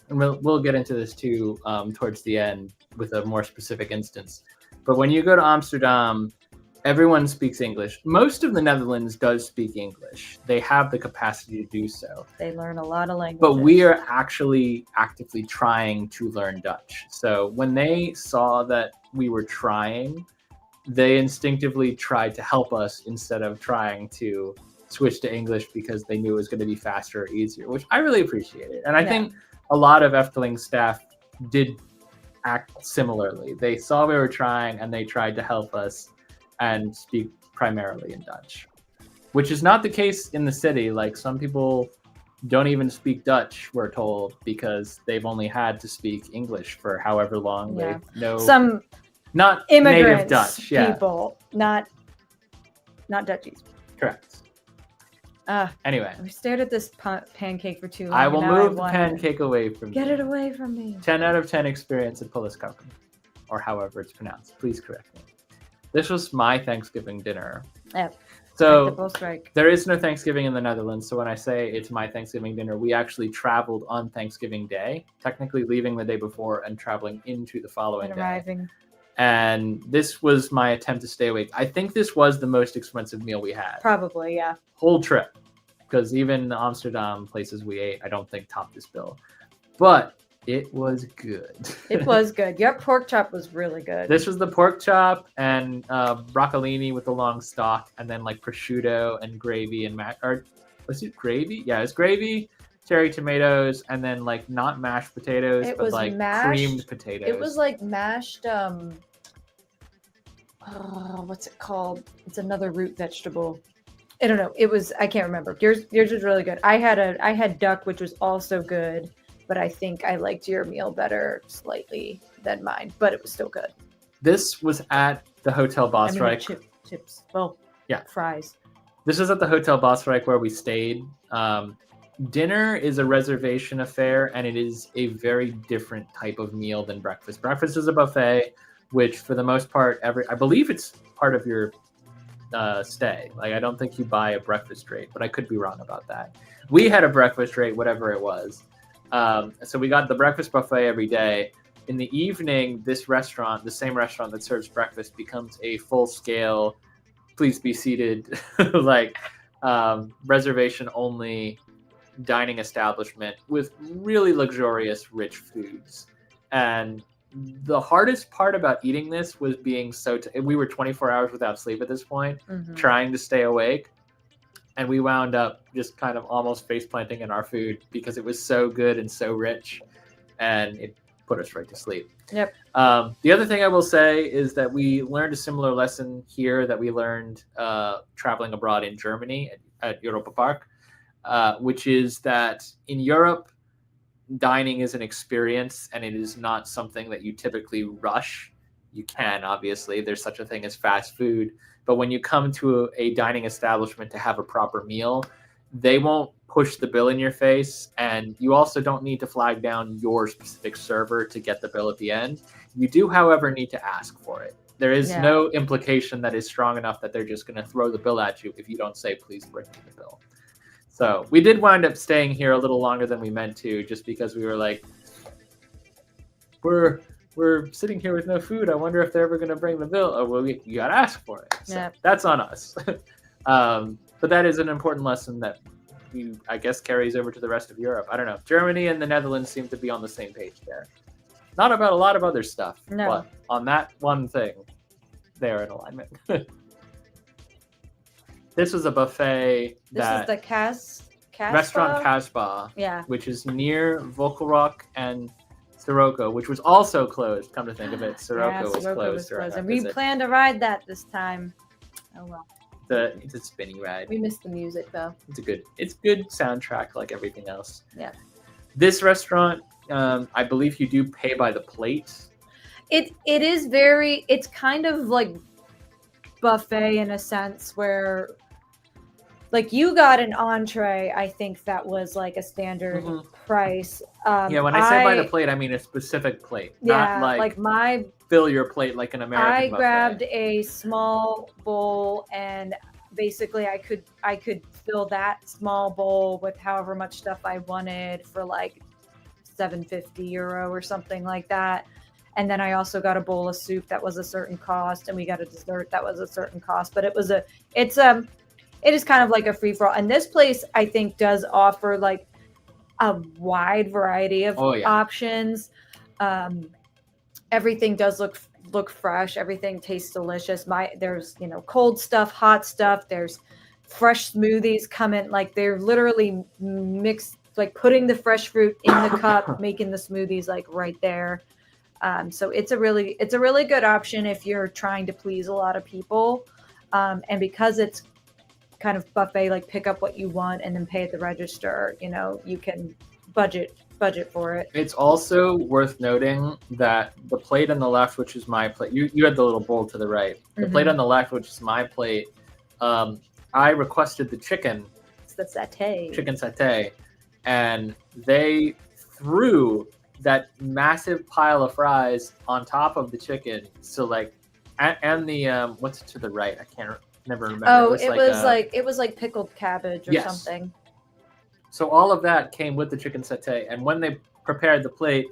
and we'll get into this too towards the end with a more specific instance. But when you go to Amsterdam, everyone speaks English. Most of the Netherlands does speak English. They have the capacity to do so. They learn a lot of languages. But we are actually actively trying to learn Dutch. So when they saw that we were trying, they instinctively tried to help us instead of trying to switch to English because they knew it was going to be faster or easier, which I really appreciated. And I think a lot of Efteling staff did act similarly. They saw we were trying and they tried to help us and speak primarily in Dutch, which is not the case in the city. Like some people don't even speak Dutch, we're told, because they've only had to speak English for however long they know. Not immigrants, native Dutch. Yeah, people, not Dutchies. correct. Anyway, We stared at this pancake for too long. I will and now move the want pancake away from Get you. it away from me. 10 out of 10 experience at Pulliskauken, or however it's pronounced. Please correct me. This was my Thanksgiving dinner. Yep. So there is no Thanksgiving in the Netherlands. So when I say it's my Thanksgiving dinner, we actually traveled on Thanksgiving Day, technically leaving the day before and traveling into the following day. Arriving. And this was my attempt to stay awake. I think this was the most expensive meal we had. Probably, yeah. Whole trip. Because even the Amsterdam places we ate, I don't think topped this bill. But it was good. It was good. Your pork chop was really good. This was the pork chop and broccolini with the long stalk, and then like prosciutto and gravy and or was it gravy? Yeah, it was gravy, cherry tomatoes, and then like not mashed potatoes, It but was like mashed, creamed potatoes. It was like mashed what's it called? It's another root vegetable. I don't know. It was, I can't remember. Yours was really good. I had duck, which was also good, but I think I liked your meal better slightly than mine, but it was still good. This was at the Hotel Bosrijk. Chips. Well, yeah. Fries. This was at the Hotel Bosrijk where we stayed. Dinner is a reservation affair, and it is a very different type of meal than breakfast. Breakfast is a buffet, which for the most part, I believe it's part of your stay. Like, I don't think you buy a breakfast rate, but I could be wrong about that. We had a breakfast rate, whatever it was. So we got the breakfast buffet every day. In the evening, this restaurant, the same restaurant that serves breakfast, becomes a full-scale, please be seated, like reservation-only dining establishment with really luxurious, rich foods. And the hardest part about eating this was being we were 24 hours without sleep at this point, trying to stay awake. And we wound up just kind of almost face planting in our food because it was so good and so rich, and it put us right to sleep. Yep. The other thing I will say is that we learned a similar lesson here that we learned traveling abroad in Germany at Europa Park, which is that in Europe, dining is an experience, and it is not something that you typically rush. You can, obviously, there's such a thing as fast food, but when you come to a dining establishment to have a proper meal, they won't push the bill in your face, and you also don't need to flag down your specific server to get the bill at the end. You do, however, need to ask for it. There is no implication that is strong enough that they're just going to throw the bill at you if you don't say, please bring me the bill. So we did wind up staying here a little longer than we meant to, just because we were like, we're sitting here with no food. I wonder if they're ever going to bring the bill. Oh, well, you got to ask for it. So that's on us. But that is an important lesson that I guess carries over to the rest of Europe. I don't know. Germany and the Netherlands seem to be on the same page there. Not about a lot of other stuff, but on that one thing, they're in alignment. This was a buffet. This is the Casbah? Restaurant Casbah, yeah, which is near Volkerok and Sirocco, which was also closed. Come to think of it, Sirocco was closed. And we planned to ride that this time. Oh well. It's a spinning ride. We missed the music though. It's good soundtrack like everything else. Yeah. This restaurant, I believe you do pay by the plate. It is very. It's kind of like buffet in a sense where, like, you got an entree. I think that was like a standard price. When I say by the plate, I mean a specific plate. Yeah, not like my fill your plate like an American buffet. Grabbed a small bowl, and basically I could fill that small bowl with however much stuff I wanted for like €7.50 or something like that. And then I also got a bowl of soup that was a certain cost, and we got a dessert that was a certain cost. But it is kind of like a free for all. And this place, I think, does offer like a wide variety of options. Everything does look fresh. Everything tastes delicious. There's cold stuff, hot stuff. There's fresh smoothies coming. Like, they're literally mixed, like putting the fresh fruit in the cup, making the smoothies like right there. So it's a really good option if you're trying to please a lot of people. And because it's kind of buffet, like pick up what you want and then pay at the register, you can budget budget for it. It's also worth noting that the plate on the left, which is my plate, you had the little bowl to the right. The plate on the left, which is my plate, I requested the chicken. It's the satay. Chicken satay. And they threw that massive pile of fries on top of the chicken. So like, and the, what's to the right? I can't never remember. Oh, it was like pickled cabbage or something. So all of that came with the chicken satay, and when they prepared the plate,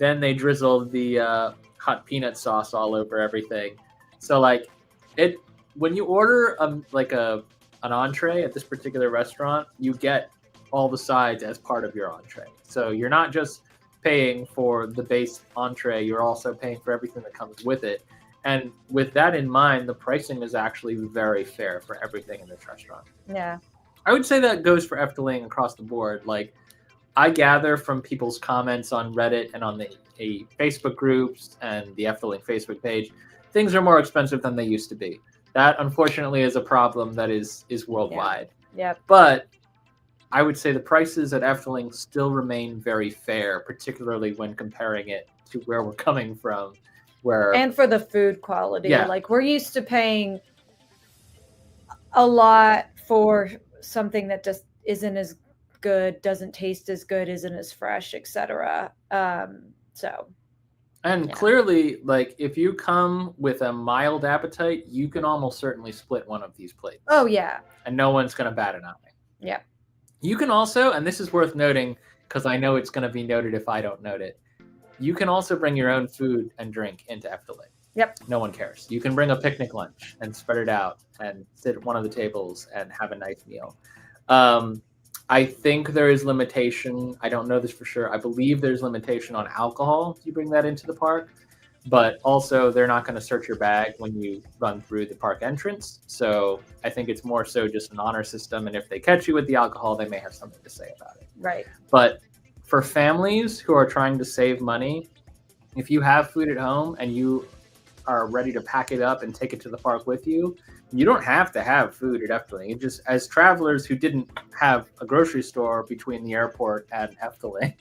then they drizzled the hot peanut sauce all over everything. So like when you order an entree at this particular restaurant, you get all the sides as part of your entree. So you're not just paying for the base entree, you're also paying for everything that comes with it. And with that in mind, the pricing is actually very fair for everything in this restaurant. Yeah. I would say that goes for Efteling across the board. Like, I gather from people's comments on Reddit and on the Facebook groups and the Efteling Facebook page, things are more expensive than they used to be. That, unfortunately, is a problem that is worldwide. Yeah. But I would say the prices at Efteling still remain very fair, particularly when comparing it to where we're coming from. And for the food quality. Yeah. Like, we're used to paying a lot for something that just isn't as good, doesn't taste as good, isn't as fresh, etc. Clearly, like, if you come with a mild appetite, you can almost certainly split one of these plates. Oh yeah. And no one's going to bat an eye. Yeah. You can also, and this is worth noting because I know it's going to be noted if I don't note it, you can also bring your own food and drink into Efteling. Yep. No one cares. You can bring a picnic lunch and spread it out and sit at one of the tables and have a nice meal. I think there is limitation. I don't know this for sure. I believe there's limitation on alcohol if you bring that into the park. But also, they're not going to search your bag when you run through the park entrance. So I think it's more so just an honor system. And if they catch you with the alcohol, they may have something to say about it. Right. But for families who are trying to save money, if you have food at home and you are ready to pack it up and take it to the park with you, you don't have to have food at Efteling. It just, as travelers who didn't have a grocery store between the airport and Efteling,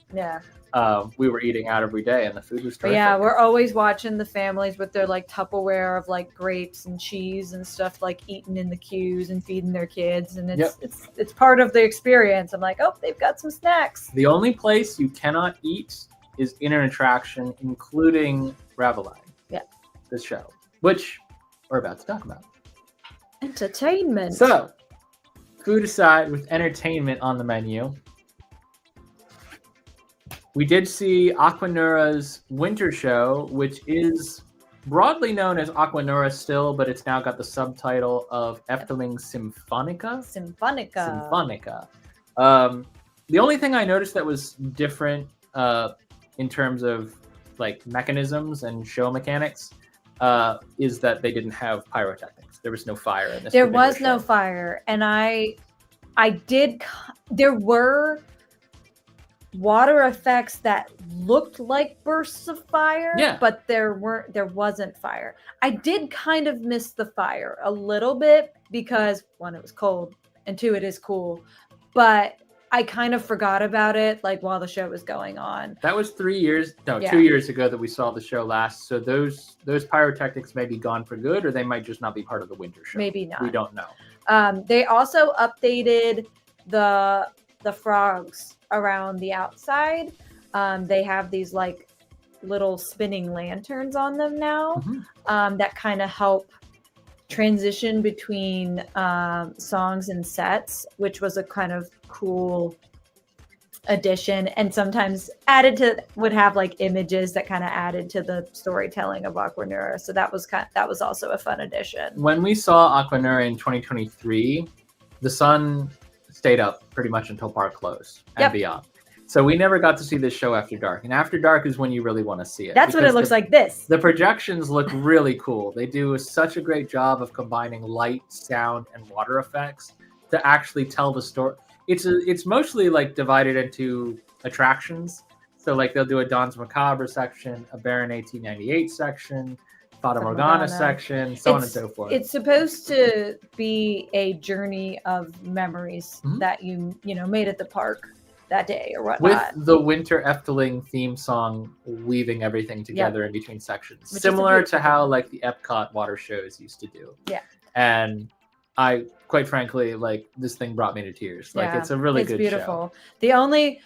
we were eating out every day and the food was terrific. Yeah, we're always watching the families with their like Tupperware of like grapes and cheese and stuff, like eating in the queues and feeding their kids, and it's part of the experience. I'm like, oh, they've got some snacks. The only place you cannot eat is in an attraction, including Ravelin. Yeah. This show, which we're about to talk about. Entertainment. So, food aside, with entertainment on the menu, we did see Aquanura's winter show, which is broadly known as Aquanura still, but it's now got the subtitle of Efteling Symphonica. The only thing I noticed that was different in terms of like mechanisms and show mechanics is that they didn't have pyrotechnics. There was no fire in this. There was no fire, and there were water effects that looked like bursts of fire, but there wasn't fire. I did kind of miss the fire a little bit because one, it was cold, and two, it is cool, but I kind of forgot about it like while the show was going on. That was 2 years ago that we saw the show last. So those pyrotechnics may be gone for good, or they might just not be part of the winter show. Maybe not. We don't know. They also updated the frogs around the outside. They have these like little spinning lanterns on them now that kind of help transition between songs and sets, which was a kind of cool addition, and sometimes would have like images that kind of added to the storytelling of Aquanura. So that was also a fun addition. When we saw Aquanura in 2023, the sun stayed up pretty much until park close and beyond. So we never got to see this show after dark. And after dark is when you really want to see it. That's what it looks like this. The projections look really cool. They do such a great job of combining light, sound, and water effects to actually tell the story. It's mostly like divided into attractions. So like they'll do a Danse Macabre section, a Baron 1898 section, Fata Morgana section, so on and so forth. It's supposed to be a journey of memories that you made at the park that day or with whatnot. the Winter Efteling theme song weaving everything together in between sections, Which similar is to how like the Epcot water shows used to do. Yeah. And I, quite frankly, like this thing brought me to tears. Like it's a really good beautiful. show.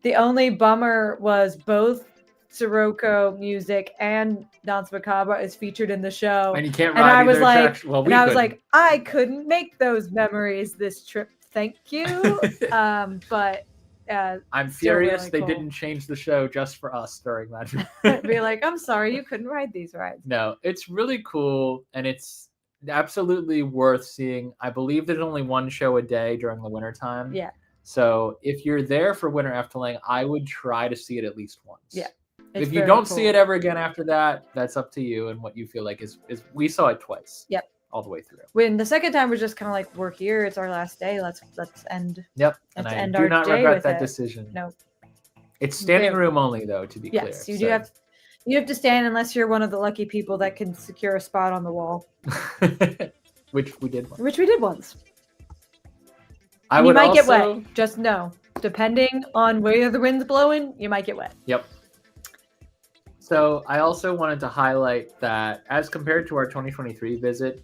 The only bummer was both Sirocco music and Danse Macabre is featured in the show. And you can't And ride I was either like, attraction. Well, I was like, I couldn't make those memories this trip. Thank you. But I'm furious really they didn't change the show just for us during that. Be like, I'm sorry you couldn't ride these rides. No, it's really cool and it's absolutely worth seeing. I believe there's only one show a day during the winter time. Yeah. So if you're there for Winter Efteling, I would try to see it at least once. Yeah. If you don't see it ever again after that, that's up to you and what you feel like is we saw it twice. Yep. All the way through. When the second time was just kind of like, we're here, it's our last day. Let's end. Yep. And I do not regret that decision. No. It's standing room only though, to be clear. Yes, you do have to stand unless you're one of the lucky people that can secure a spot on the wall. Which we did once. You might get wet. Just know. Depending on where the wind's blowing, you might get wet. Yep. So I also wanted to highlight that as compared to our 2023 visit,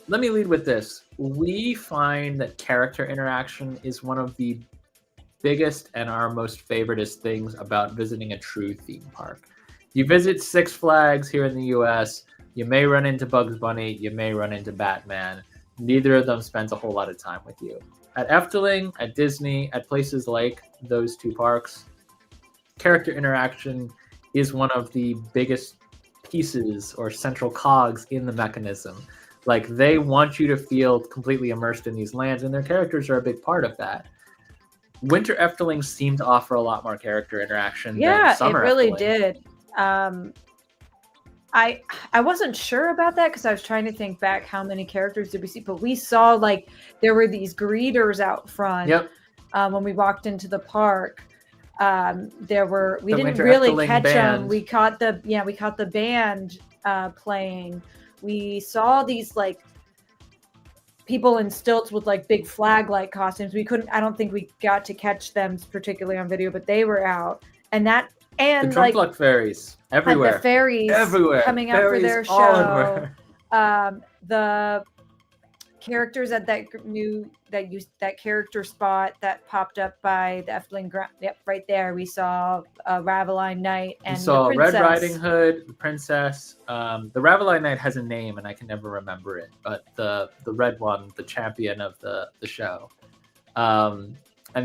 let me lead with this. We find that character interaction is one of the biggest and our most favoritist things about visiting a true theme park. You visit Six Flags here in the US, you may run into Bugs Bunny, you may run into Batman. Neither of them spends a whole lot of time with you. At Efteling, at Disney, at places like those two parks, character interaction is one of the biggest pieces or central cogs in the mechanism. Like they want you to feel completely immersed in these lands and their characters are a big part of that. Winter Efteling seemed to offer a lot more character interaction than Summer it really Efteling. did. I wasn't sure about that because I was trying to think back how many characters did we see, but we saw like there were these greeters out front. Yep. When we walked into the park. There were we the didn't Winter really Efteling catch band. them. We caught the band playing. We saw these like people in stilts with like big flag-like costumes. I don't think we got to catch them particularly on video, but they were out. And the Drumfluck fairies everywhere. The fairies everywhere coming out for their show. The characters at that character spot that popped up by the Efteling ground. Yep, right there. We saw Raveline Knight and we saw the Princess. Red Riding Hood, the Princess. The Raveline Knight has a name and I can never remember it, but the red one, the champion of the show. And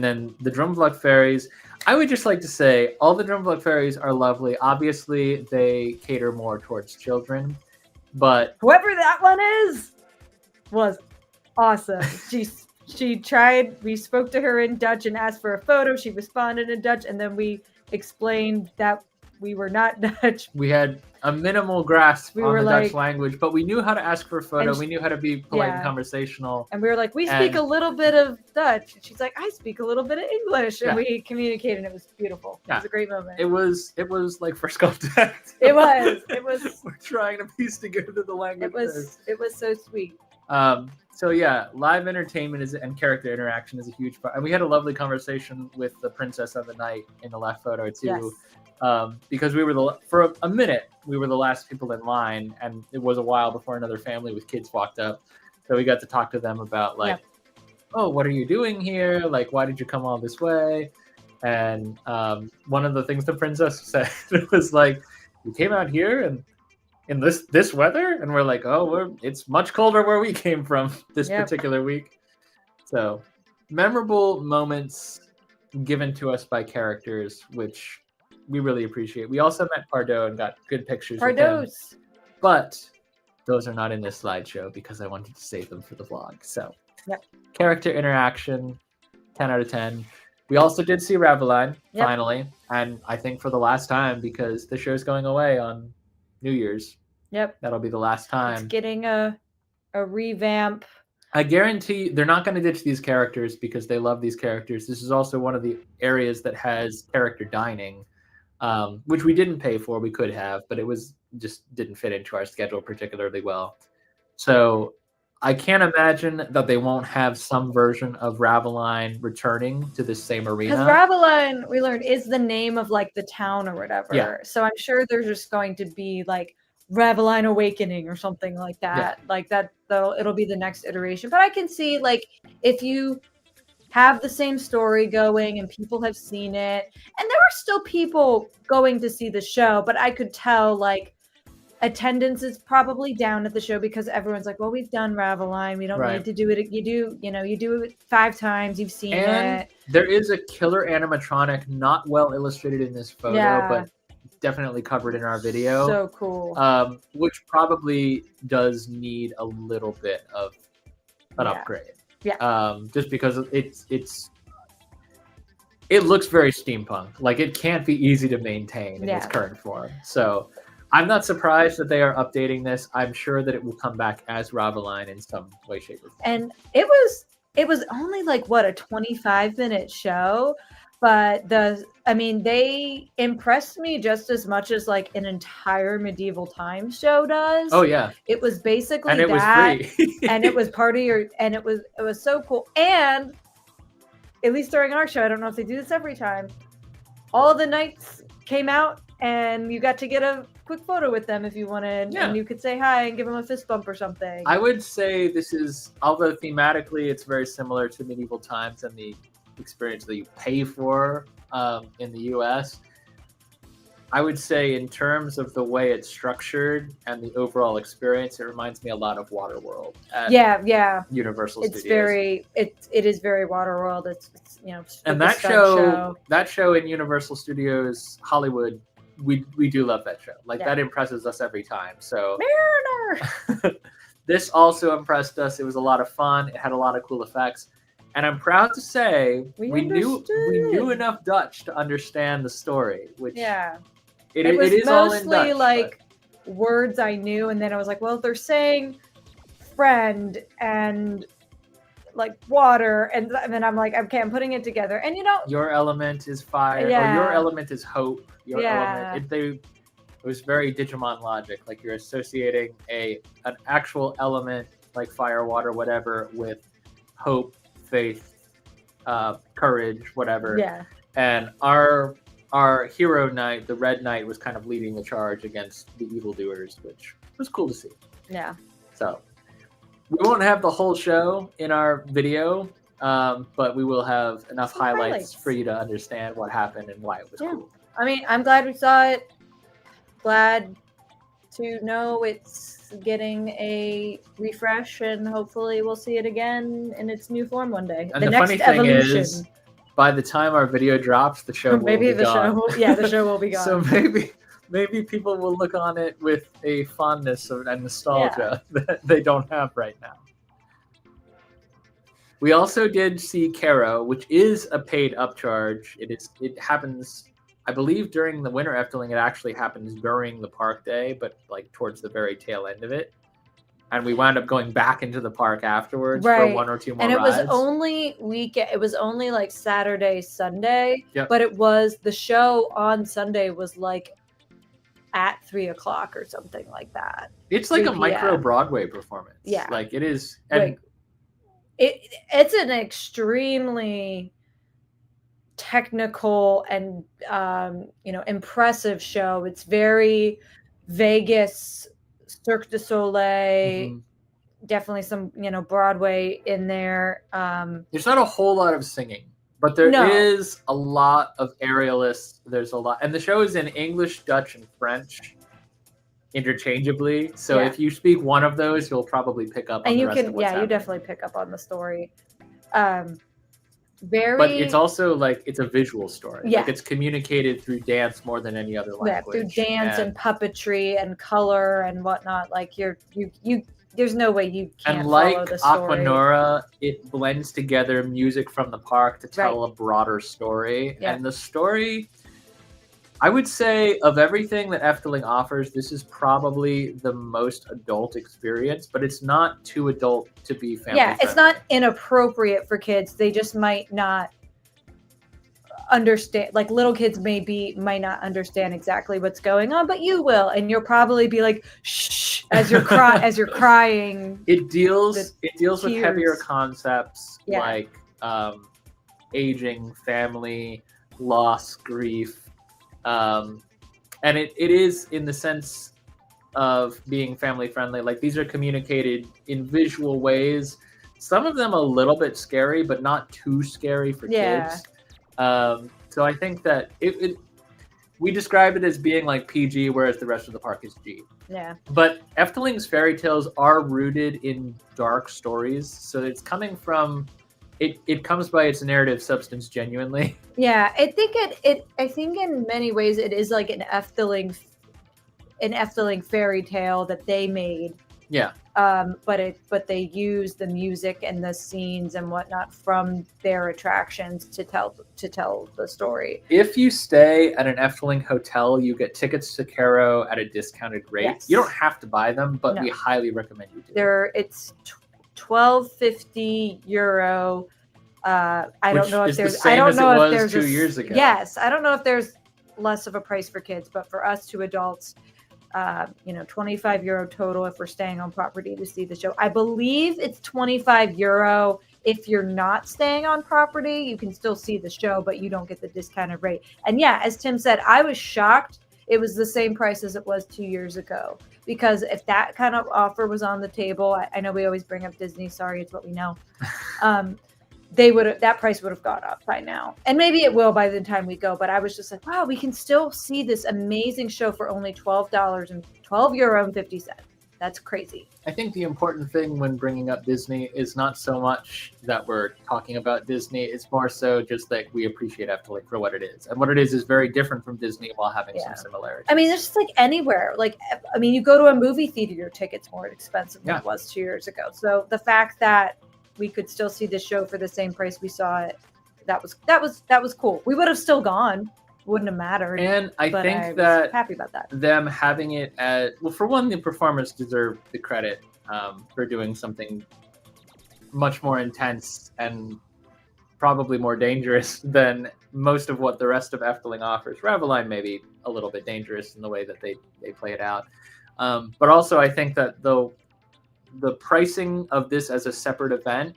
then the Drumfluck fairies. I would just like to say all the Drumfluck fairies are lovely. Obviously, they cater more towards children, but whoever that one is was awesome. She tried. We spoke to her in Dutch and asked for a photo. She responded in Dutch, and then we explained that we were not Dutch. We had a minimal grasp on the Dutch language, but we knew how to ask for a photo. We knew how to be polite and conversational. And we were like, we speak a little bit of Dutch. And she's like, I speak a little bit of English. And we communicated, and it was beautiful. It was a great moment. It was like first contact. It was. We're trying to piece together the language. It was so sweet. So yeah, live entertainment and character interaction is a huge part. And we had a lovely conversation with the Princess of the Night in the left photo too. Yes. Because we were for a minute, we were the last people in line, and it was a while before another family with kids walked up. So we got to talk to them about oh, what are you doing here? Like, why did you come all this way? And one of the things the princess said was like, we came out here and in this weather, and we're like, oh, it's much colder where we came from this particular week. So memorable moments given to us by characters, which we really appreciate. We also met Pardo and got good pictures with him, but those are not in this slideshow because I wanted to save them for the vlog. So character interaction, 10 out of 10. We also did see Raveline finally, and I think for the last time because the show's going away on New Year's. Yep. That'll be the last time. It's getting a revamp. I guarantee they're not going to ditch these characters because they love these characters. This is also one of the areas that has character dining, which we didn't pay for. We could have, but it was just didn't fit into our schedule particularly well. So I can't imagine that they won't have some version of Raveline returning to this same arena. Because Raveline, we learned, is the name of like the town or whatever. Yeah. So I'm sure there's just going to be like Raveline Awakening or something like that. Yeah. Like that, it'll be the next iteration. But I can see like if you have the same story going and people have seen it, and there were still people going to see the show, but I could tell like attendance is probably down at the show because everyone's like, well, we've done Raveline, we don't need to do it. You do it 5 times, you've seen it. There is a killer animatronic, not well illustrated in this photo, but definitely covered in our video. So cool. Which probably does need a little bit of an upgrade. Yeah. Just because it looks very steampunk. Like it can't be easy to maintain in its current form. So I'm not surprised that they are updating this. I'm sure that it will come back as Raveline in some way, shape, or form. And it was only like what, a 25-minute show, but they impressed me just as much as like an entire medieval times show does. Oh yeah. It was basically and it that, was free. and it was part of your, and it was so cool. And at least during our show, I don't know if they do this every time, all the knights came out and you got to get a quick photo with them if you wanted, and you could say hi and give them a fist bump or something. I would say this is, although thematically it's very similar to medieval times and the experience that you pay for in the US, I would say in terms of the way it's structured and the overall experience, it reminds me a lot of Waterworld. Universal Studios. It is very Waterworld. It's and that show in Universal Studios Hollywood, we do love that show. Like that impresses us every time. So Mariner. This also impressed us. It was a lot of fun. It had a lot of cool effects. And I'm proud to say we knew enough Dutch to understand the story, which it is mostly all in Dutch, like words I knew, and then I was like, well, they're saying friend and like water, and then I'm like, okay, I'm putting it together. And your element is fire, or your element is hope. Your element, it was very Digimon logic. Like you're associating an actual element like fire, water, whatever, with hope, faith, courage, whatever. Yeah. And our hero knight, the Red Knight, was kind of leading the charge against the evildoers, which was cool to see. Yeah. So we won't have the whole show in our video, but we will have enough highlights for you to understand what happened and why it was cool. I mean, I'm glad we saw it. Glad to know it's getting a refresh, and hopefully we'll see it again in its new form one day. And the funny thing is, by the time our video drops, the show will be gone. The show will be gone. So maybe people will look on it with a fondness and nostalgia that they don't have right now. We also did see Caro, which is a paid upcharge. It happens, I believe, during the winter Efteling. It actually happens during the park day, but like towards the very tail end of it. And we wound up going back into the park afterwards for 1 or 2 more rides. And it was only weekend. It was only like Saturday, Sunday. Yep. But it was, the show on Sunday was like at 3:00 or something like that. It's like a micro Broadway performance. Yeah. Like it is. And it's an extremely technical and impressive show. It's very Vegas, Cirque du Soleil, definitely some Broadway in there. There's not a whole lot of singing, but there is a lot of aerialists. There's a lot, and the show is in English, Dutch, and French interchangeably. So if you speak one of those, you'll probably pick up on the rest of what's happening. You definitely pick up on the story. But it's also like it's a visual story. Like it's communicated through dance more than any other language. Through dance and puppetry and color and whatnot. Like you there's no way you can't follow the story. And like Aquanura, it blends together music from the park to tell a broader story. Yeah. And the story, I would say, of everything that Efteling offers, this is probably the most adult experience, but it's not too adult to be family friendly. It's not inappropriate for kids. They just might not understand, like little kids might not understand exactly what's going on, but you will, and you'll probably be like shh as you're crying. It deals with tears. heavier concepts Yeah. like aging, family, loss, grief, and it is in the sense of being family friendly. Like these are communicated in visual ways. Some of them a little bit scary, but not too scary for kids. So I think that we describe it as being like PG, whereas the rest of the park is G. Yeah. But Efteling's fairy tales are rooted in dark stories, so it's coming from it comes by its narrative substance genuinely. Yeah, I think I think in many ways it is like an Efteling fairy tale that they made. Yeah. But they use the music and the scenes and whatnot from their attractions to tell the story. If you stay at an Efteling hotel, you get tickets to Caro at a discounted rate. Yes. You don't have to buy them, but No. we highly recommend you do. It's €12.50. I don't know if there's. I don't know if there's 2 years ago. Yes, I don't know if there's less of a price for kids, but for us two adults, €25 total if we're staying on property to see the show. I believe it's €25 if you're not staying on property. You can still see the show, but you don't get the discounted rate. And yeah, as Tim said, I was shocked it was the same price as it was 2 years ago. Because if that kind of offer was on the table, I know we always bring up Disney. Sorry, it's what we know. That price would have gone up by now, and maybe it will by the time we go. But I was just like, wow, we can still see this amazing show for only €12.50. That's crazy. I think the important thing when bringing up Disney is not so much that we're talking about Disney. It's more so just that we appreciate Efteling for what it is. And what it is very different from Disney while having some similarities. I mean, it's just like anywhere. Like, I mean, you go to a movie theater, your ticket's more expensive than it was 2 years ago. So the fact that we could still see the show for the same price we saw it, that was cool. We would have still gone. Wouldn't have mattered. And I think I was that happy about that. Them having it well, for one, the performers deserve the credit for doing something much more intense and probably more dangerous than most of what the rest of Efteling offers. Raveline may be a little bit dangerous in the way that they play it out. But also I think that the pricing of this as a separate event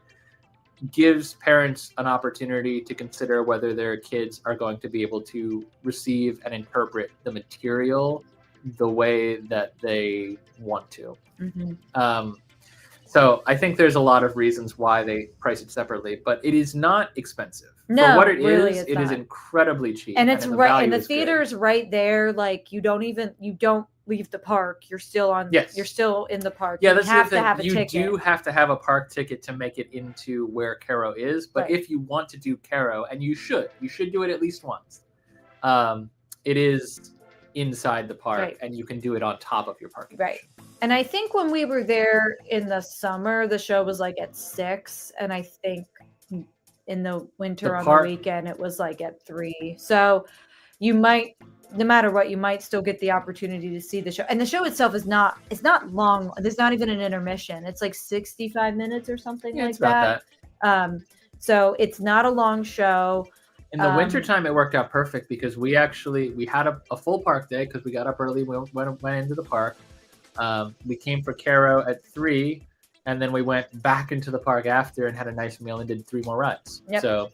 gives parents an opportunity to consider whether their kids are going to be able to receive and interpret the material the way that they want to. Mm-hmm. So I think there's a lot of reasons why they price it separately, but it is not expensive. No, for what it really, is, it is incredibly cheap. And it's right, and the is theater's good. right there. Like you don't leave the park. You're still on. Yes. You're still in the park. Yeah, you that's have the thing. to have a ticket. You do have to have a park ticket to make it into where Caro is. But if you want to do Caro, and you should do it at least once. It is inside the park, and you can do it on top of your parking. Right. And I think when we were there in the summer, the show was like at 6, and I think in the winter on the weekend it was like at 3. So you might, no matter what, you might still get the opportunity to see the show. And the show itself it's not long. There's not even an intermission. It's like 65 minutes or something like it's about that. So it's not a long show. In the wintertime, it worked out perfect because we had a full park day because we got up early, we went into the park. We came for Caro at 3, and then we went back into the park after and had a nice meal and did 3 more rides. Yep. So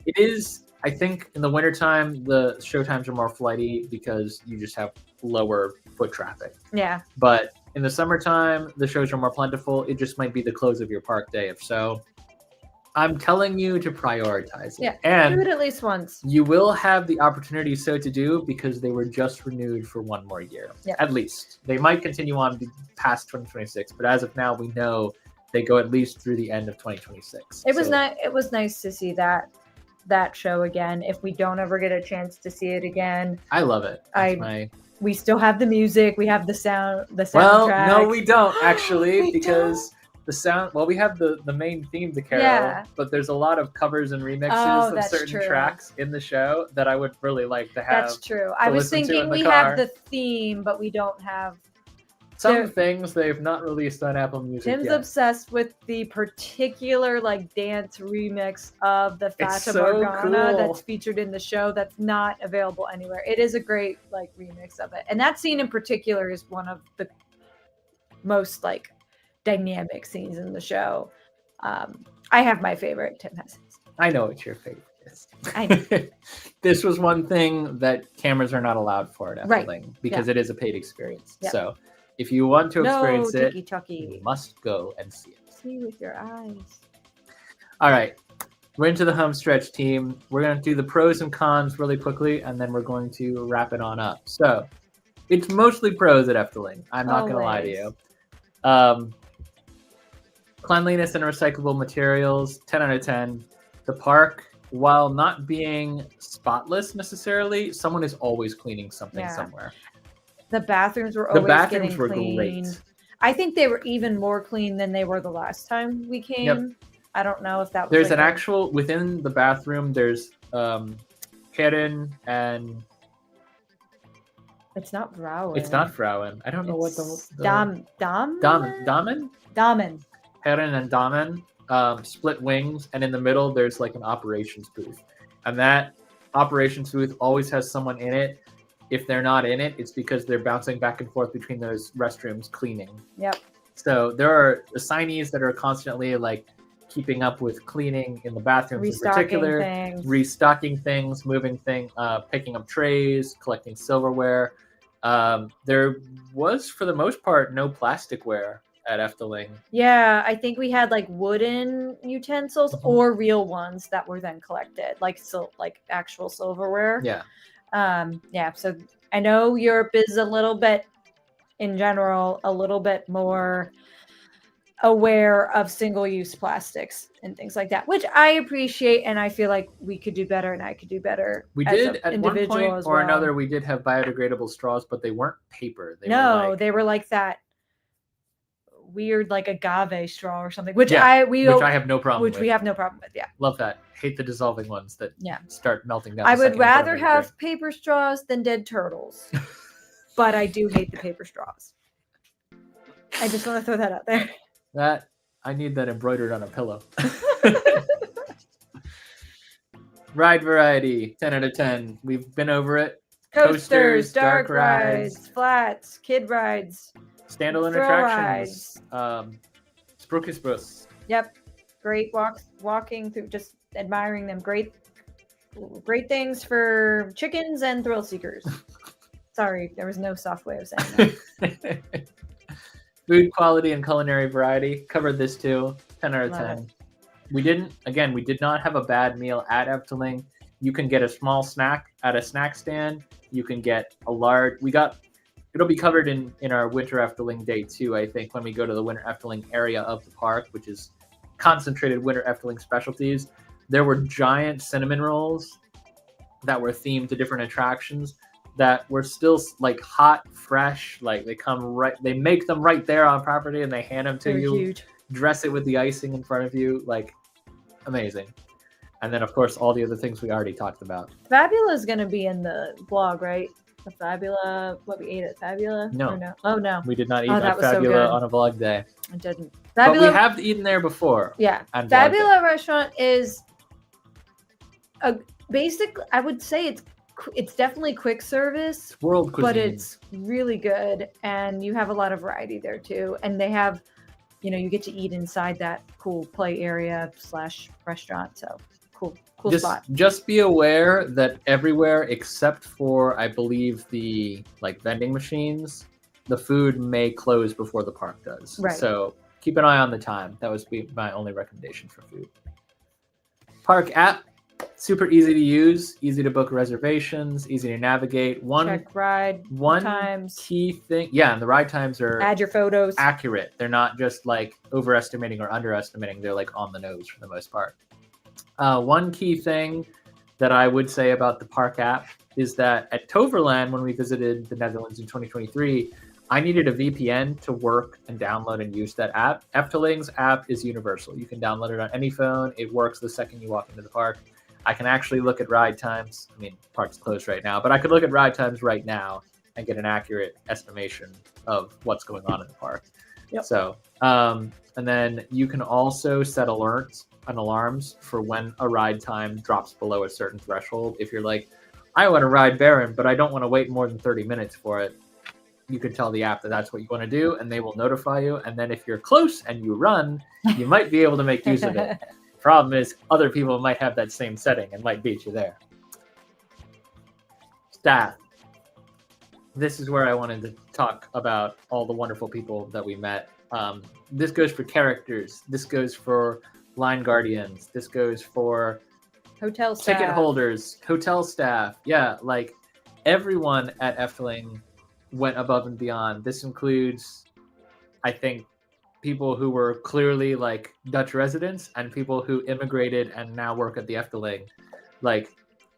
it is, I think in the wintertime, the show times are more flighty because you just have lower foot traffic. Yeah. But in the summertime, the shows are more plentiful. It just might be the close of your park day. If so, I'm telling you to prioritize it. Yeah, and do it at least once. You will have the opportunity so to do because they were just renewed for 1 more year. Yep. At least. They might continue on past 2026, but as of now, we know they go at least through the end of 2026. It was nice to see that show again. If we don't ever get a chance to see it again, I love it. We still have the music. We have the soundtrack. Well, no, we don't actually because the sound. Well, we have the main theme to Caro, but there's a lot of covers and remixes of certain tracks in the show that I would really like to have. That's true. I was thinking we have the theme, but we don't have. Some things they've not released on Apple Music Tim's yet. obsessed with the particular like dance remix of the Fata so Morgana cool. that's featured in the show that's not available anywhere. It is a great like remix of it. And that scene in particular is one of the most like dynamic scenes in the show. I have my favorite. Tim has his. I know it's your favorite. I know. This was one thing that cameras are not allowed for at Right. Efteling because it is a paid experience. Yeah. So if you want to experience it, tiki-taki. you must go and see it. See with your eyes. All right. We're into the home stretch, team. We're going to do the pros and cons really quickly, and then we're going to wrap it on up. So it's mostly pros at Efteling. I'm not going to lie to you. Cleanliness and recyclable materials, 10 out of 10. The park, while not being spotless necessarily, someone is always cleaning something somewhere. The bathrooms were The always bathrooms getting were clean. great. I think they were even more clean than they were the last time we came. Yep. I don't know if that was There's like an actual, within the bathroom, there's Karen and... It's not Vrouwen. It's not Vrouwen. I don't know what the... Damen? Damen? Karen and Damen split wings, and in the middle, there's like an operations booth. And that operations booth always has someone in it. If they're not in it, it's because they're bouncing back and forth between those restrooms cleaning. Yep. So there are assignees that are constantly like keeping up with cleaning in the bathrooms in particular, restocking things, moving things, picking up trays, collecting silverware. There was, for the most part, no plasticware at Efteling. Yeah, I think we had like wooden utensils or real ones that were then collected, like actual silverware. Yeah. So I know Europe is a little bit, in general, a little bit more aware of single-use plastics and things like that, which I appreciate, and I feel like we could do better, and I could do better. We did at one point or another. We did have biodegradable straws, but they weren't paper. They were like that weird, like agave straw or something, which I have no problem with. We have no problem with. Yeah, love that. Hate the dissolving ones that start melting down. I would rather have paper straws than dead turtles, but I do hate the paper straws. I just want to throw that out there. That I need that embroidered on a pillow. Ride variety, 10 out of 10. We've been over it. Coasters, dark rides, flats, kid rides, standalone attractions, Spookus. Yep, great walking through, just admiring them. Great things for chickens and thrill seekers. Sorry, there was no soft way of saying that. Food quality and culinary variety, covered this too. 10 out of 10. We did not have a bad meal at Efteling. You can get a small snack at a snack stand. You can get a large. It'll be covered in our Winter Efteling Day 2, I think, when we go to the Winter Efteling area of the park, which is concentrated Winter Efteling specialties. There were giant cinnamon rolls that were themed to different attractions that were still like hot, fresh. Like they make them right there on property and they hand them to you. Huge. Dress it with the icing in front of you, like amazing. And then of course all the other things we already talked about. Fabula is going to be in the vlog, right? The Fabula, what we ate at Fabula? No. No. Oh no, we did not eat at Fabula on a vlog day. I didn't. But we have eaten there before. Yeah, Fabula restaurant is basically, I would say it's definitely quick service, world cuisine, but it's really good, and you have a lot of variety there too. And they have, you get to eat inside that cool play area / restaurant. So cool spot. Just be aware that everywhere except for, I believe, the vending machines, the food may close before the park does. Right. So keep an eye on the time. That was my only recommendation for food. Park app. Super easy to use, easy to book reservations, easy to navigate. Check ride times. Key thing, and the ride times are add your photos. Accurate. They're not just like overestimating or underestimating. They're like on the nose for the most part. One key thing that I would say about the park app is that at Toverland, when we visited the Netherlands in 2023, I needed a VPN to work and download and use that app. Efteling's app is universal. You can download it on any phone. It works the second you walk into the park. I can actually look at ride times. I mean, park's closed right now, but I could look at ride times right now and get an accurate estimation of what's going on in the park. Yep. So, and then you can also set alerts and alarms for when a ride time drops below a certain threshold. If you're like, I want to ride Baron, but I don't want to wait more than 30 minutes for it, you can tell the app that that's what you want to do, and they will notify you. And then if you're close and you run, you might be able to make use of it. Problem is, other people might have that same setting and might beat you there. Staff. This is where I wanted to talk about all the wonderful people that we met. This goes for characters. This goes for line guardians. This goes for Hotel staff. ticket holders, hotel staff. Yeah, like everyone at Efteling went above and beyond. This includes, I think, people who were clearly like Dutch residents and people who immigrated and now work at the Efteling. Like,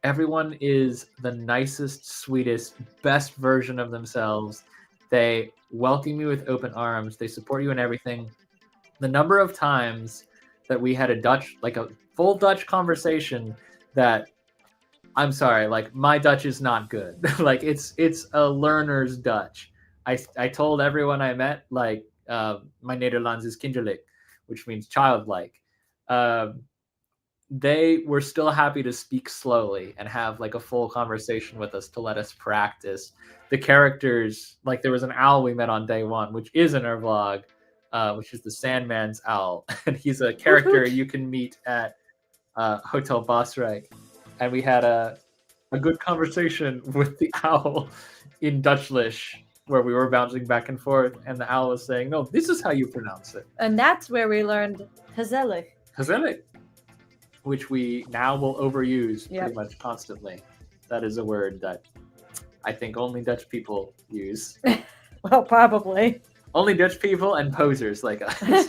everyone is the nicest, sweetest, best version of themselves. They welcome you with open arms. They support you in everything. The number of times that we had a full Dutch conversation that, I'm sorry, like, my Dutch is not good. Like, it's a learner's Dutch. I told everyone I met, like, my Nederlands is kinderlijk, which means childlike. They were still happy to speak slowly and have like a full conversation with us to let us practice. The characters, like there was an owl we met on day one, which is in our vlog, which is the Sandman's owl. And he's a character you can meet at Hotel Bosrijk. And we had a good conversation with the owl in Dutchlish, where we were bouncing back and forth, and the owl was saying, no, this is how you pronounce it. And that's where we learned gezellig. Gezellig, which we now will overuse pretty much constantly. That is a word that I think only Dutch people use. Well, probably. Only Dutch people and posers like us.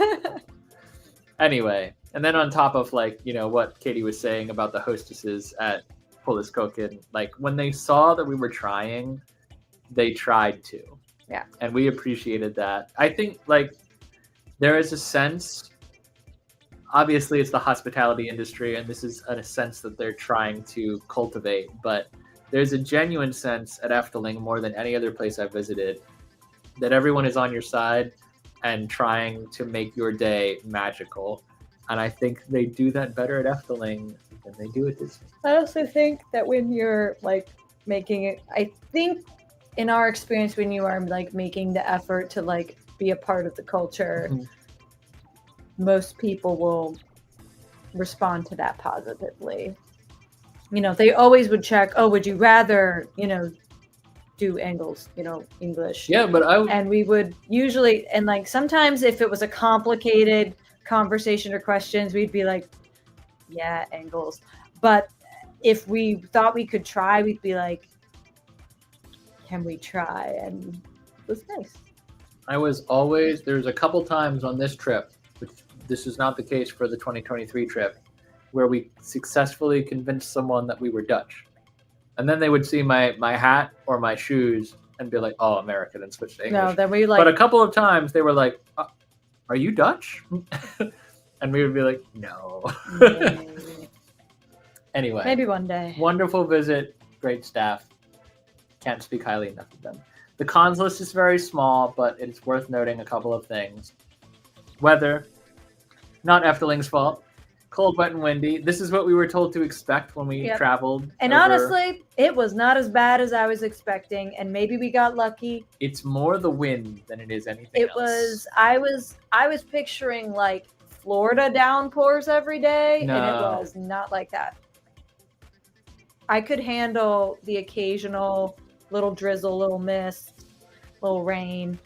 Anyway, and then on top of like, you know, what Katie was saying about the hostesses at Poliskoken, like when they saw that we were trying, they tried to. Yeah. And we appreciated that. I think like there is a sense, obviously it's the hospitality industry and this is a sense that they're trying to cultivate, but there's a genuine sense at Efteling more than any other place I've visited that everyone is on your side and trying to make your day magical. And I think they do that better at Efteling than they do at Disney. I also think that when you're like making it, I think in our experience, when you are like making the effort to like be a part of the culture, most people will respond to that positively. You know, they always would check, oh, would you rather, you know, do English, you know, English? Yeah, but and we would usually, and like sometimes if it was a complicated conversation or questions, we'd be like, yeah, Engels. But if we thought we could try, we'd be like, can we try? And it was nice. There's a couple times on this trip, which this is not the case for the 2023 trip, where we successfully convinced someone that we were Dutch. And then they would see my hat or my shoes and be like, oh, American, and switch to English. No, then we like. But a couple of times they were like, are you Dutch? And we would be like, no. Anyway. Maybe one day. Wonderful visit. Great staff. Can't speak highly enough of them. The cons list is very small, but it's worth noting a couple of things. Weather. Not Efteling's fault. Cold, wet, and windy. This is what we were told to expect when we traveled. And honestly, it was not as bad as I was expecting, and maybe we got lucky. It's more the wind than it is anything else. I was picturing like Florida downpours every day, and it was not like that. I could handle the occasional little drizzle, little mist, little rain.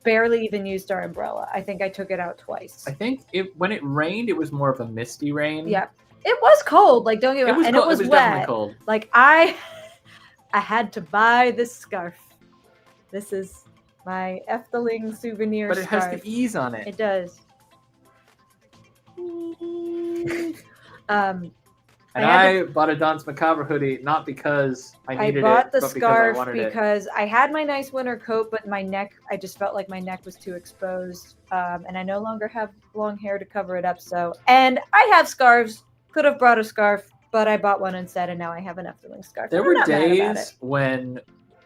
Barely even used our umbrella. I think I took it out twice. I think when it rained, it was more of a misty rain. Yeah, it was cold. Like, don't get me wrong, and it was wet. Definitely cold. Like I had to buy this scarf. This is my Efteling souvenir scarf. But it has the ease on it. It does. And I bought a Danse Macabre hoodie, not because I needed it, bought the but scarf because I wanted because I had my nice winter coat, but my neck, I just felt like my neck was too exposed. And I no longer have long hair to cover it up. And I have scarves. Could have brought a scarf, but I bought one instead, and now I have an Efteling scarf. There were days when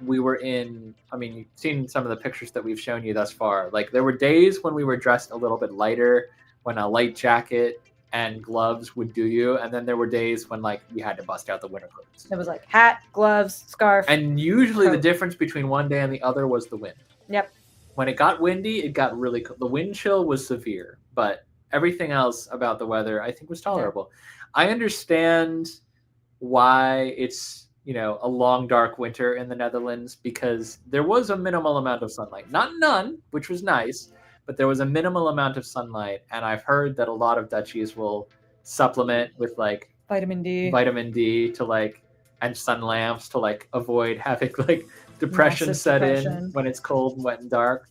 we were in, I mean, you've seen some of the pictures that we've shown you thus far. Like, there were days when we were dressed a little bit lighter, when a light jacket and gloves would do you, and then there were days when, like, we had to bust out the winter coats. It was like hat, gloves, scarf. And usually coat. the difference between one day and the other was the wind. Yep. When it got windy, it got really cold. The wind chill was severe, but everything else about the weather, I think, was tolerable. Yeah. I understand why it's, you know, a long, dark winter in the Netherlands, because there was a minimal amount of sunlight. Not none, which was nice, but there was a minimal amount of sunlight. And I've heard that a lot of Dutchies will supplement with, like, vitamin D to, like, and sun lamps to, like, avoid having, like, depression set in when it's cold, wet, and dark.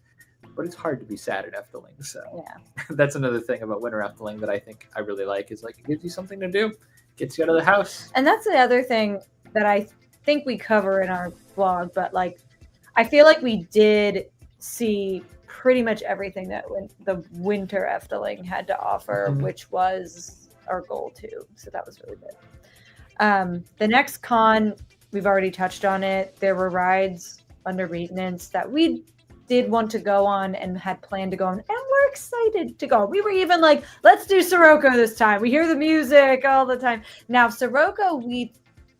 But it's hard to be sad at Efteling. So yeah. That's another thing about winter Efteling that I think I really like, is, like, it gives you something to do, gets you out of the house. And that's the other thing that I think we cover in our vlog, but, like, I feel like we did see pretty much everything that the winter Efteling had to offer, which was our goal too. So that was really good. The next con, we've already touched on it. There were rides under maintenance that we did want to go on and had planned to go on, and we're excited to go. We were even like, let's do Sirocco this time. We hear the music all the time. Now, Sirocco,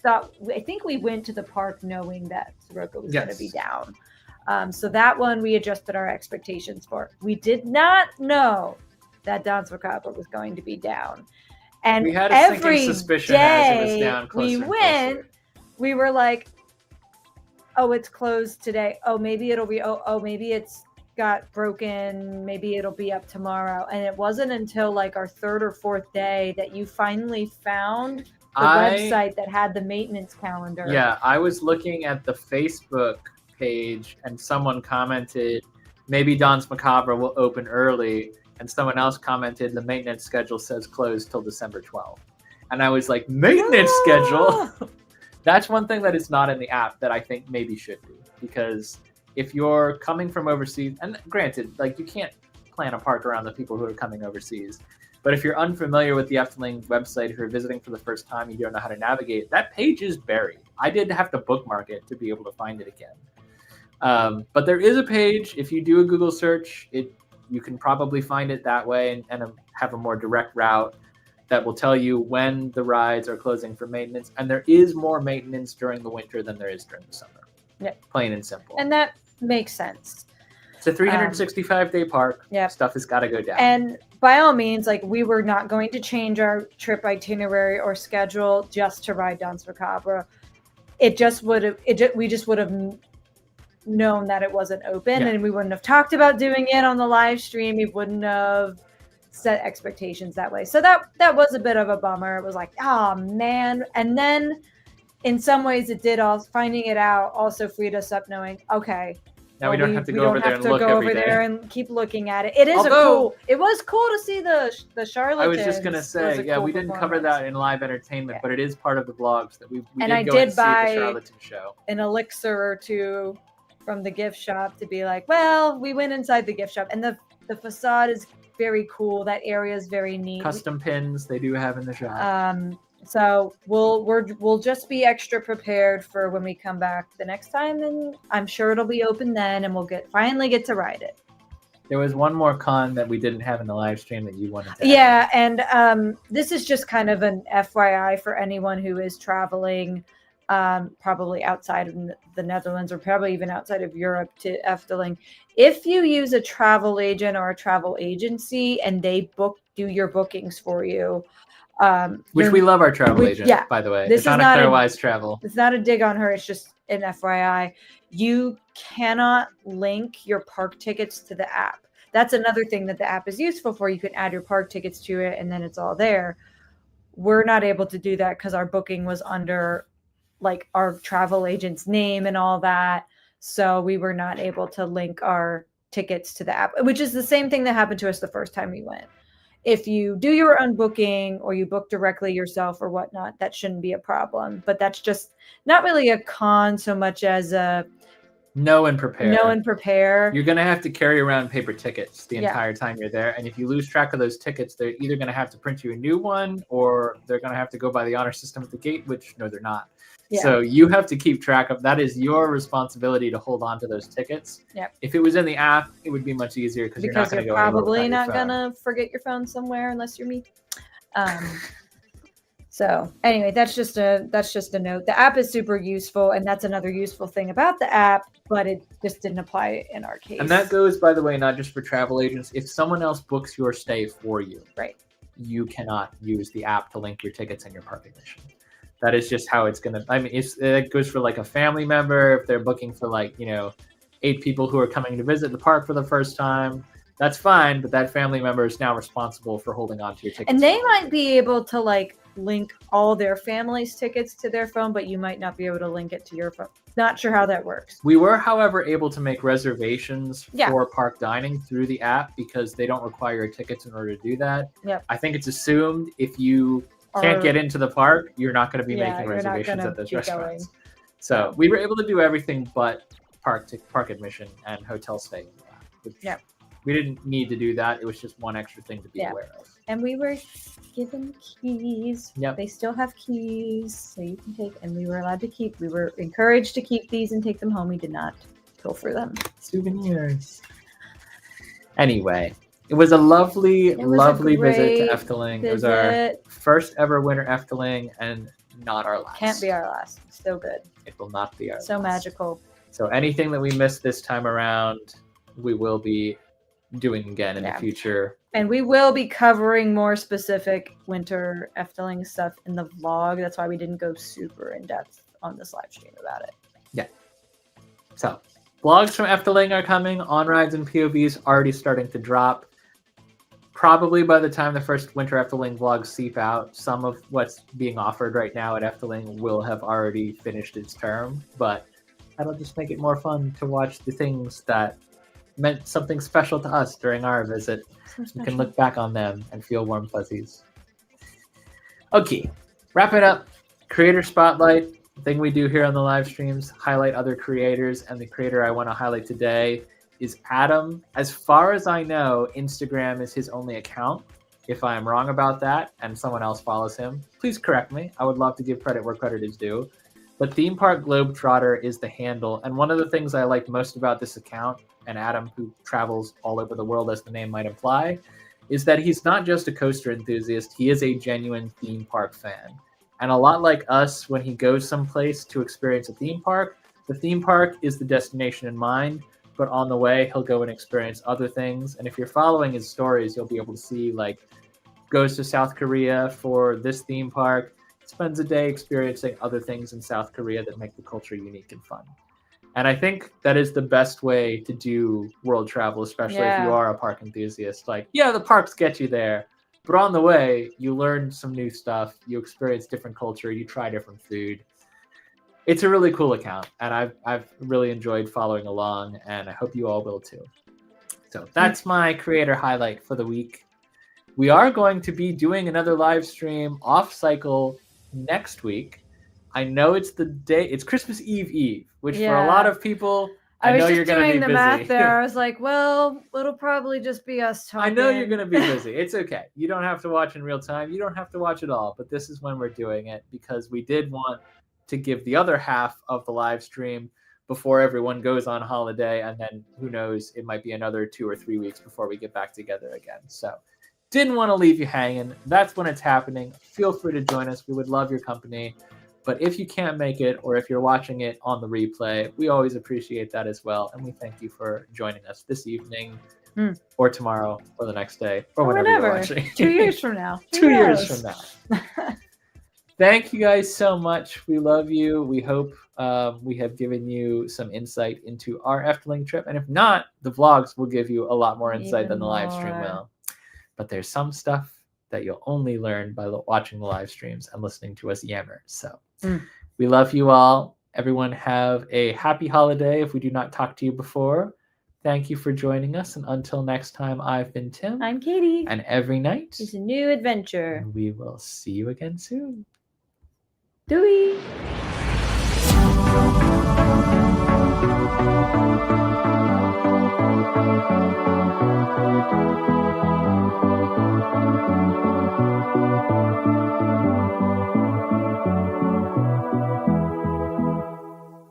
I think we went to the park knowing that Sirocco was going to be down. So that one we adjusted our expectations for. We did not know that Danse Macabre was going to be down. And we had a every suspicion day as it was down closer we went, we were like, oh, it's closed today. Oh, maybe it'll be, maybe it's got broken. Maybe it'll be up tomorrow. And it wasn't until, like, our third or fourth day that you finally found the website that had the maintenance calendar. Yeah, I was looking at the Facebook page and someone commented, maybe Danse Macabre will open early. And someone else commented, the maintenance schedule says closed till December 12th. And I was like, maintenance schedule? That's one thing that is not in the app that I think maybe should be. Because if you're coming from overseas, and granted, like, you can't plan a park around the people who are coming overseas. But if you're unfamiliar with the Efteling website, if you're visiting for the first time, you don't know how to navigate, that page is buried. I did have to bookmark it to be able to find it again. But there is a page. If you do a Google search, you can probably find it that way and have a more direct route that will tell you when the rides are closing for maintenance. And there is more maintenance during the winter than there is during the summer. Yeah. Plain and simple. And that makes sense. It's a 365-day park. Yep. Stuff has got to go down. And by all means, like, we were not going to change our trip itinerary or schedule just to ride Danse Macabre. We just would have known that it wasn't open, and we wouldn't have talked about doing it on the live stream. We wouldn't have set expectations that way. So that was a bit of a bummer. It was like, oh man. And then in some ways it did finding it out also freed us up knowing, okay, now we don't have to go over there and look every day. And keep looking at it. It is it was cool to see the Charlatans. I was just going to say, cool we didn't cover that in live entertainment, but it is part of the vlogs that we and did I go did and see buy the Charlatan show. An elixir or two from the gift shop to be like, well, we went inside the gift shop, and the facade is very cool. That area is very neat. Custom pins they do have in the shop. So we'll just be extra prepared for when we come back the next time, and I'm sure it'll be open then, and we'll finally get to ride it. There was one more con that we didn't have in the live stream that you wanted to add. And this is just kind of an FYI for anyone who is traveling, probably outside of the Netherlands or probably even outside of Europe to Efteling. If you use a travel agent or a travel agency and they do your bookings for you, which we love our travel agent, by the way. This is not Fairwise Travel. It's not a dig on her. It's just an FYI. You cannot link your park tickets to the app. That's another thing that the app is useful for. You can add your park tickets to it, and then it's all there. We're not able to do that because our booking was under, like, our travel agent's name and all that. So we were not able to link our tickets to the app, which is the same thing that happened to us the first time we went. If you do your own booking or you book directly yourself or whatnot, that shouldn't be a problem. But that's just not really a con so much as a know and prepare. Know and prepare. You're going to have to carry around paper tickets the entire time you're there. And if you lose track of those tickets, they're either going to have to print you a new one, or they're going to have to go by the honor system at the gate, which no, they're not. Yeah. So you have to keep track of that. Is your responsibility to hold on to those tickets. Yep. If it was in the app, it would be much easier because you're not going to go probably not gonna forget your phone somewhere unless you're me. So anyway, that's just a note. The app is super useful, and that's another useful thing about the app, but it just didn't apply in our case. And that goes, by the way, not just for travel agents. If someone else books your stay for you, right, you cannot use the app to link your tickets and your park admission. That is just how it's gonna. I mean, it goes for like a family member if they're booking for 8 people who are coming to visit the park for the first time. That's fine, but that family member is now responsible for holding on to your tickets. And they might be able to link all their family's tickets to their phone, but you might not be able to link it to your phone. Not sure how that works. We were, however, able to make reservations for park dining through the app because they don't require tickets in order to do that. Yep. I think it's assumed if you can't get into the park, you're not going to be making reservations at those restaurants. So we were able to do everything but park admission and hotel stay. We didn't need to do that. It was just one extra thing to be aware of. And we were given keys. Yep. They still have keys, so you can take. And we were allowed to keep. We were encouraged to keep these and take them home. We did not go for them. Souvenirs. Anyway, it was a lovely visit to Efteling. It was our first ever winter Efteling and not our last. Can't be our last. So good. It will not be our last. So magical. So anything that we missed this time around, we will be doing again in the future. And we will be covering more specific winter Efteling stuff in the vlog. That's why we didn't go super in depth on this live stream about it. Yeah. So vlogs from Efteling are coming. On rides and POVs already starting to drop. Probably by the time the first winter Efteling vlogs seep out, some of what's being offered right now at Efteling will have already finished its term. But that'll just make it more fun to watch the things that meant something special to us during our visit. We can look back on them and feel warm fuzzies. Okay, wrap it up. Creator Spotlight, the thing we do here on the live streams, highlight other creators, and the creator I want to highlight today is Adam. As far as I know, Instagram is his only account. If I am wrong about that and someone else follows him, please correct me. I would love to give credit where credit is due. But Theme Park Globetrotter is the handle. And one of the things I like most about this account, and Adam, who travels all over the world as the name might imply, is that he's not just a coaster enthusiast, he is a genuine theme park fan. And a lot like us, when he goes someplace to experience a theme park, the theme park is the destination in mind, but on the way, he'll go and experience other things. And if you're following his stories, you'll be able to see, goes to South Korea for this theme park, spends a day experiencing other things in South Korea that make the culture unique and fun. And I think that is the best way to do world travel, especially if you are a park enthusiast. The parks get you there, but on the way, you learn some new stuff, you experience different culture, you try different food. It's a really cool account, and I've really enjoyed following along, and I hope you all will too. So that's my creator highlight for the week. We are going to be doing another live stream off cycle next week. I know it's Christmas Eve, which for a lot of people, I know you're going to be busy. I was just doing the math there. I was like, well, it'll probably just be us talking. I know you're going to be busy. It's okay. You don't have to watch in real time. You don't have to watch it all. But this is when we're doing it because we did want to give the other half of the live stream before everyone goes on holiday. And then who knows, it might be another 2 or 3 weeks before we get back together again. So didn't want to leave you hanging. That's when it's happening. Feel free to join us. We would love your company. But if you can't make it, or if you're watching it on the replay, we always appreciate that as well. And we thank you for joining us this evening, or tomorrow, or the next day, or whenever you're watching. 2 years from now. 2 years from now. Thank you guys so much. We love you. We hope we have given you some insight into our Efteling trip. And if not, the vlogs will give you a lot more insight than the live stream will. But there's some stuff that you'll only learn by watching the live streams and listening to us yammer. So we love you all. Everyone have a happy holiday if we do not talk to you before. Thank you for joining us. And until next time, I've been Tim. I'm Katie. And every night is a new adventure. And we will see you again soon. Doei.